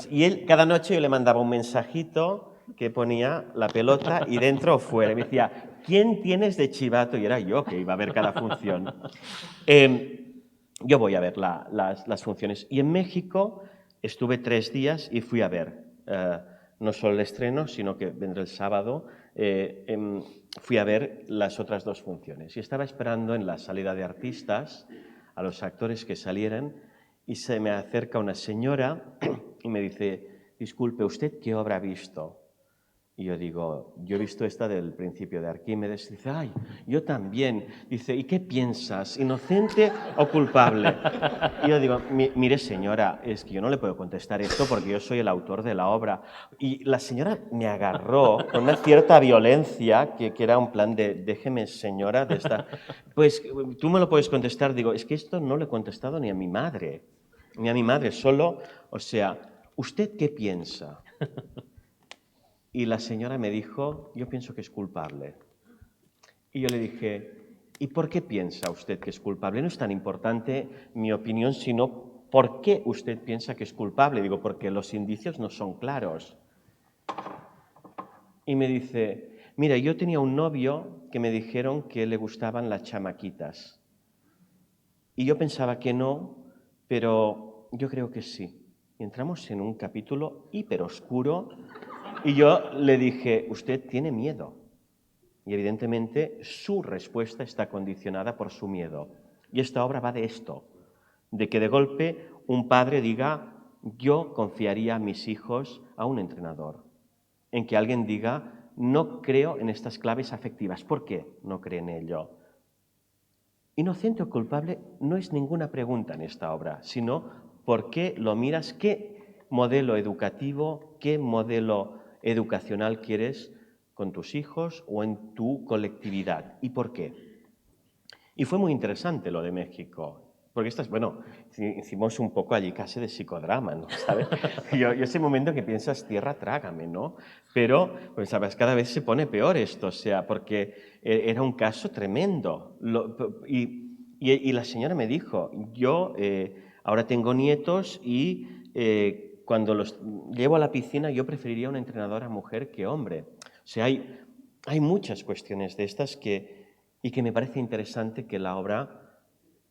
y él, cada noche yo le mandaba un mensajito que ponía la pelota y dentro o fuera. Y me decía, ¿quién tienes de chivato? Y era yo que iba a ver cada función. Yo voy a ver las funciones. Y en México estuve 3 días y fui a ver no solo el estreno, sino que vendré el sábado. Fui a ver las otras 2 funciones. Y estaba esperando en la salida de artistas a los actores que salieran y se me acerca una señora y me dice, disculpe, ¿usted qué obra ha visto? Y yo digo, yo he visto esta del Principio de Arquímedes. Dice, ay, yo también. Dice, ¿y qué piensas? ¿Inocente o culpable? Y yo digo, mire señora, es que yo no le puedo contestar esto porque yo soy el autor de la obra. Y la señora me agarró con una cierta violencia, que era un plan de, déjeme señora, de esta... Pues tú me lo puedes contestar. Digo, es que esto no le he contestado ni a mi madre. Ni a mi madre, solo, o sea, ¿usted qué piensa? Y la señora me dijo, yo pienso que es culpable. Y yo le dije, ¿y por qué piensa usted que es culpable? No es tan importante mi opinión, sino por qué usted piensa que es culpable. Digo, porque los indicios no son claros. Y me dice, mira, yo tenía un novio que me dijeron que le gustaban las chamaquitas. Y yo pensaba que no, pero yo creo que sí. Y entramos en un capítulo hiperoscuro y yo le dije, usted tiene miedo. Y evidentemente su respuesta está condicionada por su miedo. Y esta obra va de esto, de que de golpe un padre diga, yo confiaría a mis hijos a un entrenador. En que alguien diga, no creo en estas claves afectivas. ¿Por qué no cree en ello? Inocente o culpable no es ninguna pregunta en esta obra, sino por qué lo miras, qué modelo educativo, qué modelo educacional quieres con tus hijos o en tu colectividad y por qué. Y fue muy interesante lo de México, porque hicimos un poco allí casi de psicodrama, ¿no? ¿Sabes? Yo ese momento que piensas, tierra, trágame, ¿no? Pero, pues, sabes, cada vez se pone peor esto, o sea, porque era un caso tremendo. Y la señora me dijo, yo ahora tengo nietos y cuando los llevo a la piscina yo preferiría una entrenadora mujer que hombre. O sea, hay muchas cuestiones de estas y que me parece interesante que la obra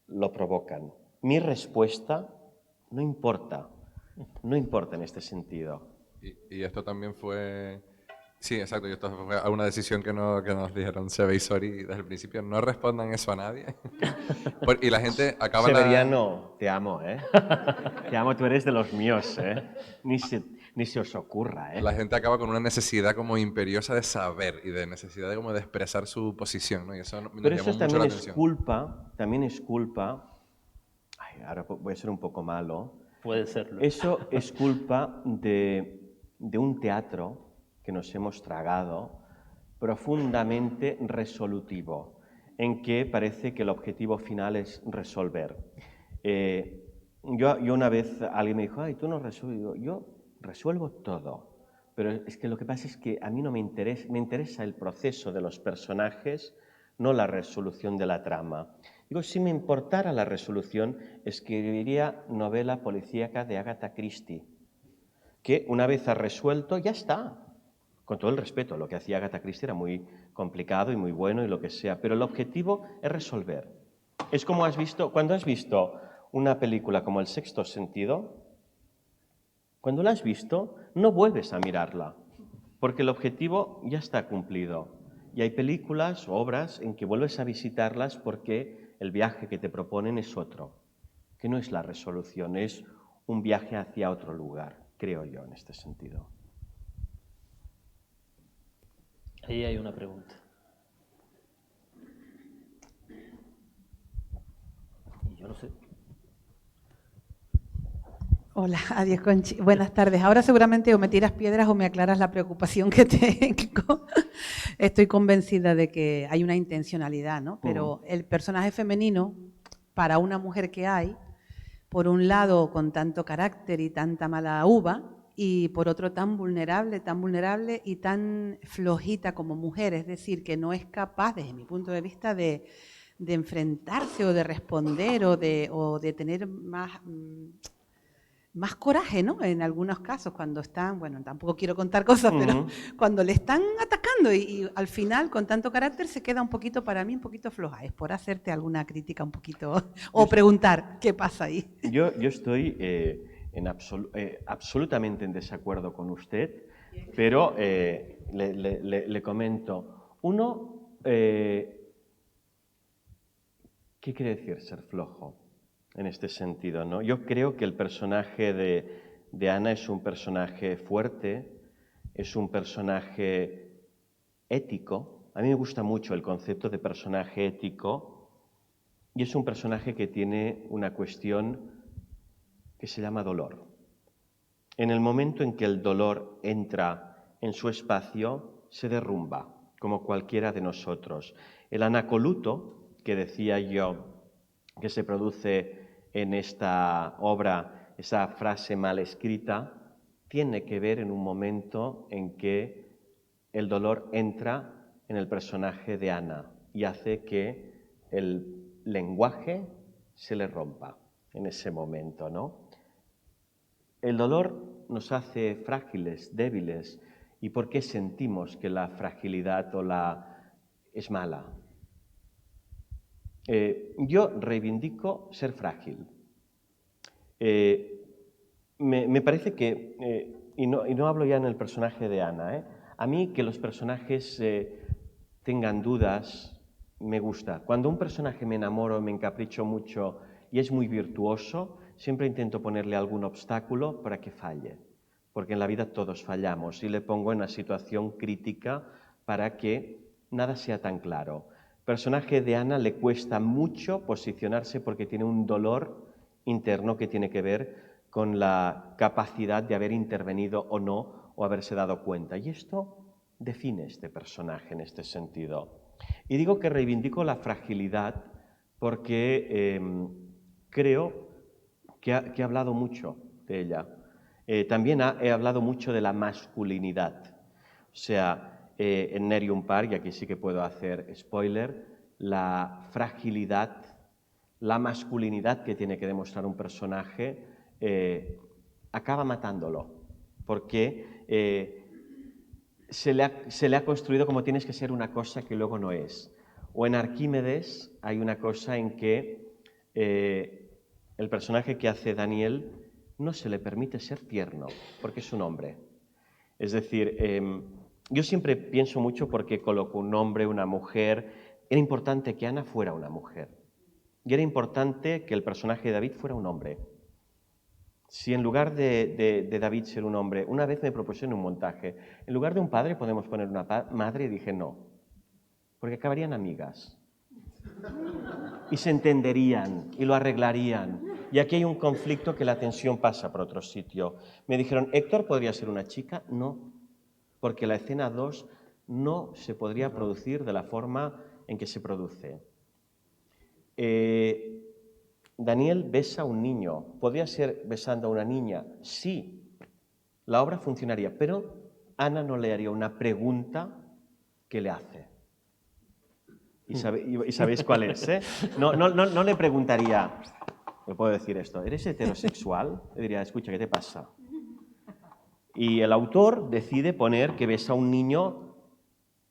lo provocan. Mi respuesta no importa en este sentido. Y esto también fue... Sí, exacto, y esto fue una decisión que nos dijeron Sebe y Sori desde el principio, no respondan eso a nadie. Y la gente acaba Severiano, te amo, ¿eh? Te amo, tú eres de los míos, ¿eh? Ni se os ocurra, ¿eh? La gente acaba con una necesidad como imperiosa de saber y de necesidad de, como de expresar su posición, ¿no? Y eso nos Pero llamó eso mucho la también es atención. culpa, ay, ahora voy a ser un poco malo, Puede serlo. eso es culpa de un teatro que nos hemos tragado profundamente resolutivo, en que parece que el objetivo final es resolver. Yo una vez alguien me dijo, ay, tú no resuelves, yo resuelvo todo. Pero es que lo que pasa es que a mí no me interesa el proceso de los personajes, no la resolución de la trama. Digo, si me importara la resolución, escribiría novela policíaca de Agatha Christie, que una vez ha resuelto, ya está. Con todo el respeto, lo que hacía Agatha Christie era muy complicado y muy bueno y lo que sea, pero el objetivo es resolver. Es como cuando has visto una película como El Sexto Sentido, cuando la has visto, no vuelves a mirarla, porque el objetivo ya está cumplido. Y hay películas o obras en que vuelves a visitarlas porque el viaje que te proponen es otro, que no es la resolución, es un viaje hacia otro lugar, creo yo, en este sentido. Ahí hay una pregunta. Y yo no sé. Hola, adiós Conchi. Buenas tardes. Ahora seguramente o me tiras piedras o me aclaras la preocupación que tengo. Estoy convencida de que hay una intencionalidad, ¿no? Pero el personaje femenino, para una mujer que hay, por un lado con tanto carácter y tanta mala uva, y por otro tan vulnerable y tan flojita como mujer, es decir, que no es capaz, desde mi punto de vista, de enfrentarse o de responder o de tener más coraje, ¿no? En algunos casos, cuando están, bueno, tampoco quiero contar cosas, pero cuando le están atacando y al final, con tanto carácter, se queda un poquito, para mí, un poquito floja. Es por hacerte alguna crítica un poquito, o preguntar, ¿qué pasa ahí? Yo estoy absolutamente en desacuerdo con usted, pero le comento. Uno, ¿qué quiere decir ser flojo? En este sentido, ¿no? Yo creo que el personaje de Ana es un personaje fuerte, es un personaje ético. A mí me gusta mucho el concepto de personaje ético y es un personaje que tiene una cuestión que se llama dolor. En el momento en que el dolor entra en su espacio, se derrumba, como cualquiera de nosotros. El anacoluto, que decía yo, que se produce en esta obra, esa frase mal escrita, tiene que ver en un momento en que el dolor entra en el personaje de Ana y hace que el lenguaje se le rompa en ese momento, ¿no? El dolor nos hace frágiles, débiles. ¿Y por qué sentimos que la fragilidad es mala? Yo reivindico ser frágil. Me parece que, y no hablo ya en el personaje de Ana, a mí que los personajes tengan dudas me gusta. Cuando un personaje me enamoro, me encapricho mucho y es muy virtuoso, siempre intento ponerle algún obstáculo para que falle, porque en la vida todos fallamos y le pongo en una situación crítica para que nada sea tan claro. El personaje de Ana le cuesta mucho posicionarse porque tiene un dolor interno que tiene que ver con la capacidad de haber intervenido o no, o haberse dado cuenta. Y esto define este personaje en este sentido. Y digo que reivindico la fragilidad porque creo que he hablado mucho de ella. También he hablado mucho de la masculinidad. O sea, en Nerium Park, y aquí sí que puedo hacer spoiler, la fragilidad, la masculinidad que tiene que demostrar un personaje acaba matándolo, porque se le ha construido como tienes que ser una cosa que luego no es. O en Arquímedes hay una cosa en que el personaje que hace Daniel no se le permite ser tierno, porque es un hombre. Es decir, yo siempre pienso mucho porque coloco un hombre, una mujer. Era importante que Ana fuera una mujer. Y era importante que el personaje de David fuera un hombre. Si en lugar de David ser un hombre, una vez me propusieron un montaje, en lugar de un padre podemos poner una madre, y dije no, porque acabarían amigas. Y se entenderían y lo arreglarían. Y aquí hay un conflicto que la tensión pasa por otro sitio. Me dijeron, ¿Héctor podría ser una chica? No, porque la escena 2 no se podría producir de la forma en que se produce. Daniel besa a un niño. ¿Podría ser besando a una niña? Sí, la obra funcionaría, pero Ana no le haría una pregunta que le hace. Y sabéis cuál es, ¿eh? No le preguntaría, ¿me puedo decir esto? ¿Eres heterosexual? Le diría, escucha, ¿qué te pasa? Y el autor decide poner que besa a un niño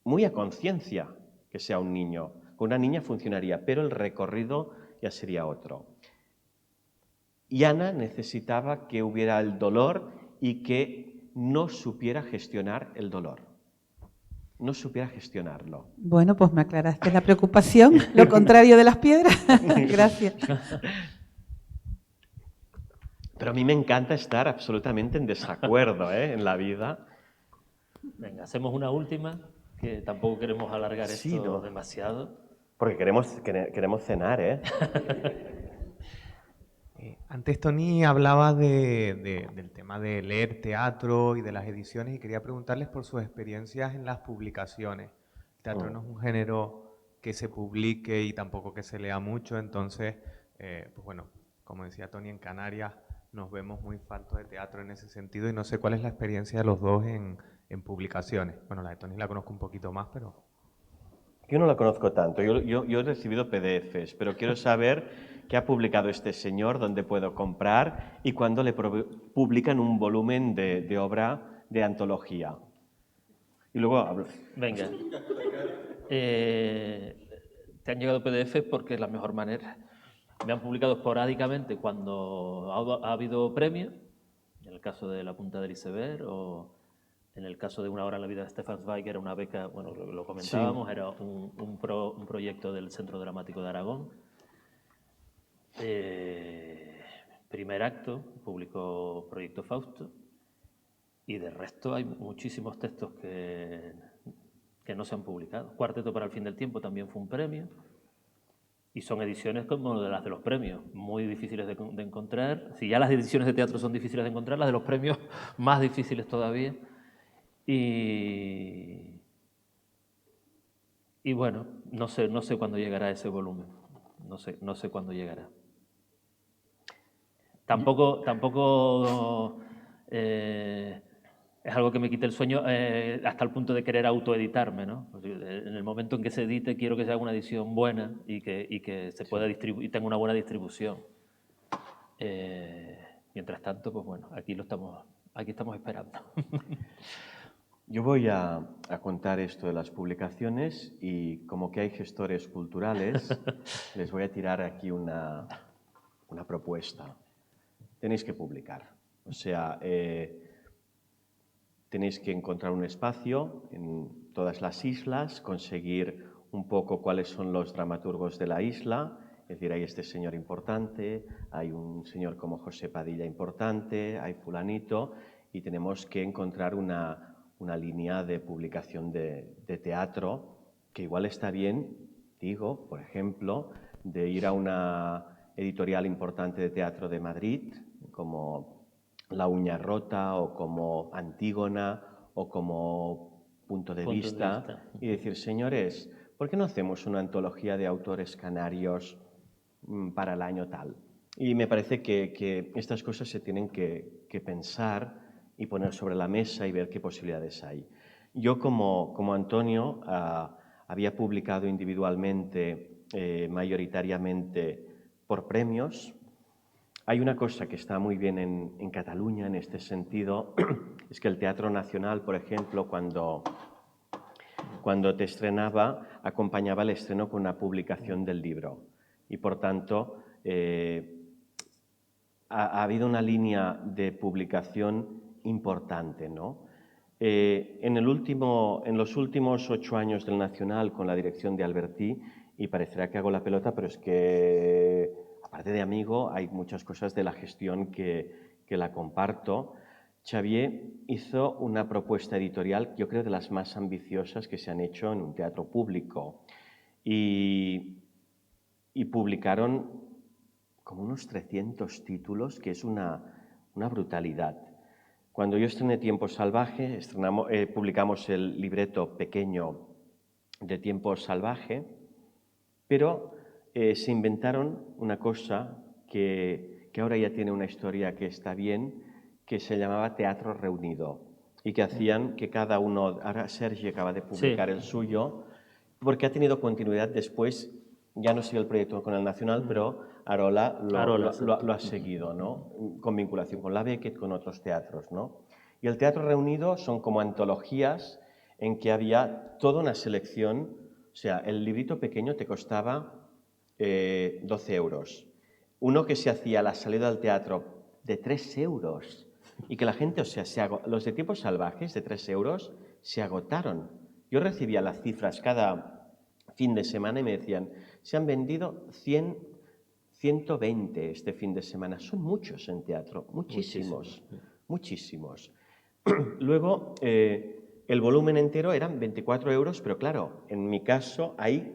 muy a conciencia que sea un niño. Con una niña funcionaría, pero el recorrido ya sería otro. Y Ana necesitaba que hubiera el dolor y que no supiera gestionar el dolor. No supiera gestionarlo. Bueno, pues me aclaraste la preocupación, lo contrario de las piedras. Gracias. Pero a mí me encanta estar absolutamente en desacuerdo en la vida. Venga, hacemos una última, que tampoco queremos alargar Sí, esto ¿no? demasiado. Porque queremos cenar, ¿eh? Antes Tony hablaba del tema de leer teatro y de las ediciones y quería preguntarles por sus experiencias en las publicaciones. El teatro no es un género que se publique y tampoco que se lea mucho, entonces, pues bueno, como decía Tony, en Canarias nos vemos muy faltos de teatro en ese sentido y no sé cuál es la experiencia de los dos en publicaciones. Bueno, la de Tony la conozco un poquito más, pero... Yo no la conozco tanto, yo he recibido PDFs, pero quiero saber qué ha publicado este señor, dónde puedo comprar y cuándo le publican un volumen de obra de antología. Y luego hablo. Venga. Te han llegado PDFs porque es la mejor manera. Me han publicado esporádicamente cuando ha habido premios, en el caso de La punta del iceberg o en el caso de Una hora en la vida de Stefan Zweig, era una beca, bueno, lo comentábamos, sí. Era un proyecto del Centro Dramático de Aragón. Primer acto, publicó Proyecto Fausto, y de resto hay muchísimos textos que no se han publicado. Cuarteto para el fin del tiempo también fue un premio, y son ediciones como de las de los premios, muy difíciles de encontrar. Si ya las ediciones de teatro son difíciles de encontrar, las de los premios más difíciles todavía. Y bueno, no sé cuándo llegará ese volumen, no sé cuándo llegará. Tampoco es algo que me quite el sueño hasta el punto de querer autoeditarme, ¿no? Pues, en el momento en que se edite quiero que sea una edición buena y que se pueda distribuir y tenga una buena distribución. Mientras tanto, pues bueno, aquí estamos esperando. Yo voy a contar esto de las publicaciones y como que hay gestores culturales, les voy a tirar aquí una propuesta. Tenéis que publicar. O sea, tenéis que encontrar un espacio en todas las islas, conseguir un poco cuáles son los dramaturgos de la isla. Es decir, hay este señor importante, hay un señor como José Padilla importante, hay fulanito, y tenemos que encontrar una línea de publicación de teatro que igual está bien, digo, por ejemplo, de ir a una editorial importante de teatro de Madrid, como La Uña Rota o como Antígona o como Punto de Vista, y decir, señores, ¿por qué no hacemos una antología de autores canarios para el año tal? Y me parece que estas cosas se tienen que pensar y poner sobre la mesa y ver qué posibilidades hay. Yo, como Antonio, había publicado individualmente, mayoritariamente por premios. Hay una cosa que está muy bien en Cataluña en este sentido, es que el Teatro Nacional, por ejemplo, cuando te estrenaba, acompañaba el estreno con una publicación del libro. Y por tanto, ha habido una línea de publicación importante, ¿no? En los últimos 8 años del Nacional, con la dirección de Albertí, y parecerá que hago la pelota, pero es que, aparte de amigo, hay muchas cosas de la gestión que la comparto. Xavier hizo una propuesta editorial, yo creo, de las más ambiciosas que se han hecho en un teatro público. Y publicaron como unos 300 títulos, que es una brutalidad. Cuando yo estrené Tiempo Salvaje, publicamos el libreto pequeño de Tiempo Salvaje, pero se inventaron una cosa que ahora ya tiene una historia que está bien, que se llamaba Teatro Reunido, y que hacían que cada uno, ahora Sergi acaba de publicar el suyo, porque ha tenido continuidad después, ya no sigue el proyecto con el Nacional, pero Arola lo ha seguido, ¿no? Con vinculación con la Beckett, con otros teatros, ¿no? Y el Teatro Reunido son como antologías en que había toda una selección. O sea, el librito pequeño te costaba 12 euros. Uno que se hacía a la salida del teatro de 3 euros. Y que la gente, o sea, los de Tiempos Salvajes de 3 euros se agotaron. Yo recibía las cifras cada fin de semana y me decían, se han vendido 120 este fin de semana. Son muchos en teatro, muchísimos. Luego, el volumen entero eran 24 euros, pero claro, en mi caso hay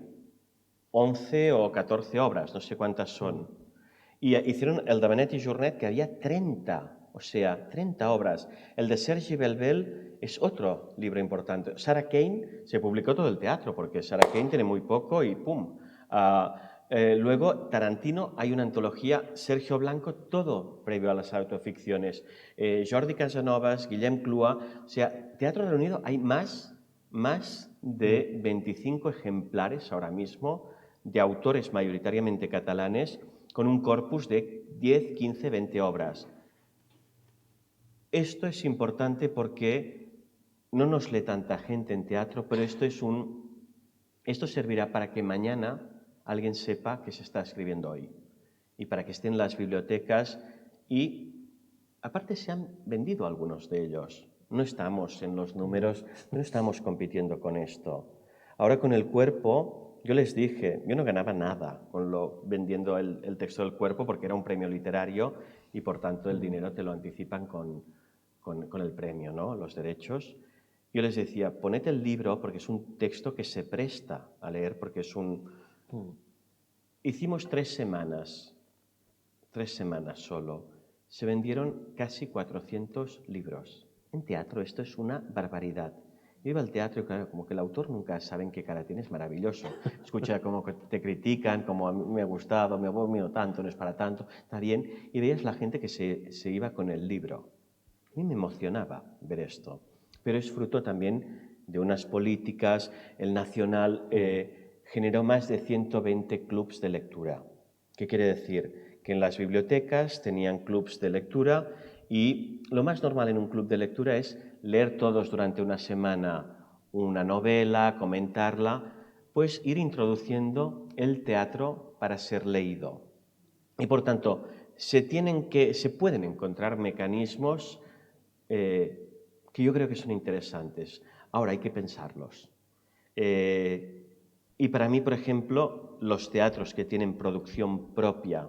11 o 14 obras, no sé cuántas son. Y hicieron el de Benet i Jornet, que había 30, o sea, 30 obras. El de Sergi Belbel es otro libro importante. Sarah Kane se publicó todo el teatro, porque Sarah Kane tiene muy poco y ¡pum! Luego, Tarantino, hay una antología, Sergio Blanco, todo previo a las autoficciones. Jordi Casanovas, Guillem Clua, o sea, Teatro Reunido, hay más de 25 ejemplares ahora mismo de autores mayoritariamente catalanes con un corpus de 10, 15, 20 obras. Esto es importante porque no nos lee tanta gente en teatro, pero esto servirá para que mañana alguien sepa que se está escribiendo hoy y para que estén en las bibliotecas y, aparte, se han vendido algunos de ellos. No estamos en los números, no estamos compitiendo con esto. Ahora con El Cuerpo, yo les dije, yo no ganaba nada vendiendo el texto del Cuerpo porque era un premio literario y por tanto el dinero te lo anticipan con el premio, ¿no? Los derechos. Yo les decía, poned el libro porque es un texto que se presta a leer porque es Hicimos 3 semanas solo. Se vendieron casi 400 libros. En teatro esto es una barbaridad. Yo iba al teatro y claro, como que el autor nunca sabe en qué cara tiene, es maravilloso. Escucha como que te critican, como a mí me ha gustado, me ha movido tanto, no es para tanto, está bien. Y veías la gente que se iba con el libro. A mí me emocionaba ver esto, pero es fruto también de unas políticas. El Nacional generó más de 120 clubs de lectura. ¿Qué quiere decir? Que en las bibliotecas tenían clubs de lectura y lo más normal en un club de lectura es leer todos durante una semana una novela, comentarla, pues ir introduciendo el teatro para ser leído. Y por tanto, se pueden encontrar mecanismos que yo creo que son interesantes. Ahora hay que pensarlos. Y para mí, por ejemplo, los teatros que tienen producción propia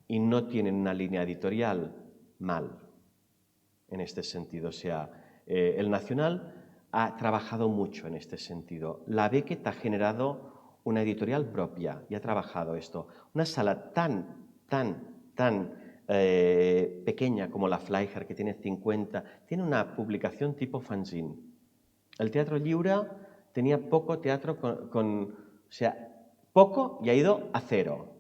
y no tienen una línea editorial, mal, en este sentido. O sea, el Nacional ha trabajado mucho en este sentido. La Beckett ha generado una editorial propia y ha trabajado esto. Una sala tan pequeña como la Fleischer, que tiene 50, tiene una publicación tipo fanzine. El Teatro Lliure tenía poco teatro o sea, poco y ha ido a cero.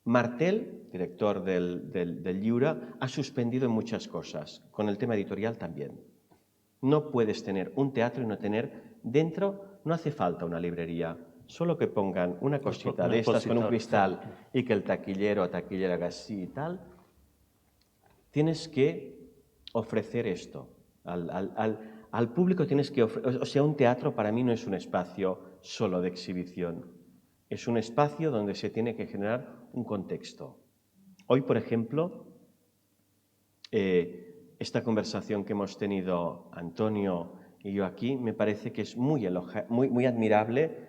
Martel, director del Lliure, ha suspendido en muchas cosas, con el tema editorial también. No puedes tener un teatro y no tener dentro, no hace falta una librería, solo que pongan una cosita de estas con un cristal y que el taquillero o taquillera haga así y tal. Tienes que ofrecer esto al público, tienes que ofrecer, o sea, un teatro para mí no es un espacio solo de exhibición, es un espacio donde se tiene que generar un contexto. Hoy, por ejemplo, esta conversación que hemos tenido Antonio y yo aquí me parece que es muy admirable.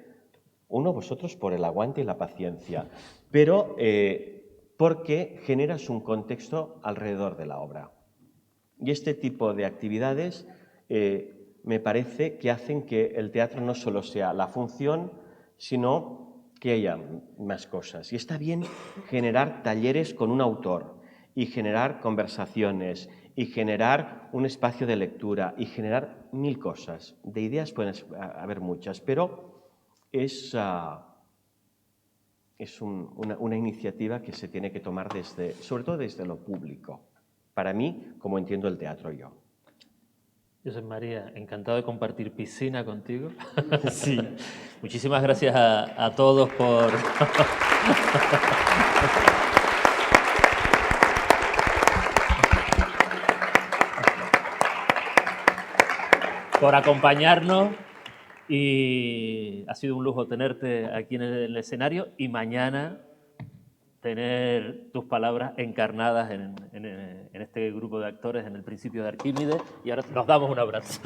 Uno, vosotros por el aguante y la paciencia, pero porque generas un contexto alrededor de la obra. Y este tipo de actividades me parece que hacen que el teatro no solo sea la función, sino que haya más cosas. Y está bien generar talleres con un autor y generar conversaciones y generar un espacio de lectura y generar 1000 cosas. De ideas pueden haber muchas, pero es una iniciativa que se tiene que tomar sobre todo desde lo público. Para mí, como entiendo el teatro yo. Josep María, encantado de compartir piscina contigo. Sí. Muchísimas gracias a todos por acompañarnos, y ha sido un lujo tenerte aquí en el escenario y mañana tener tus palabras encarnadas en este grupo de actores en el Principio de Arquímedes, y ahora nos damos un abrazo.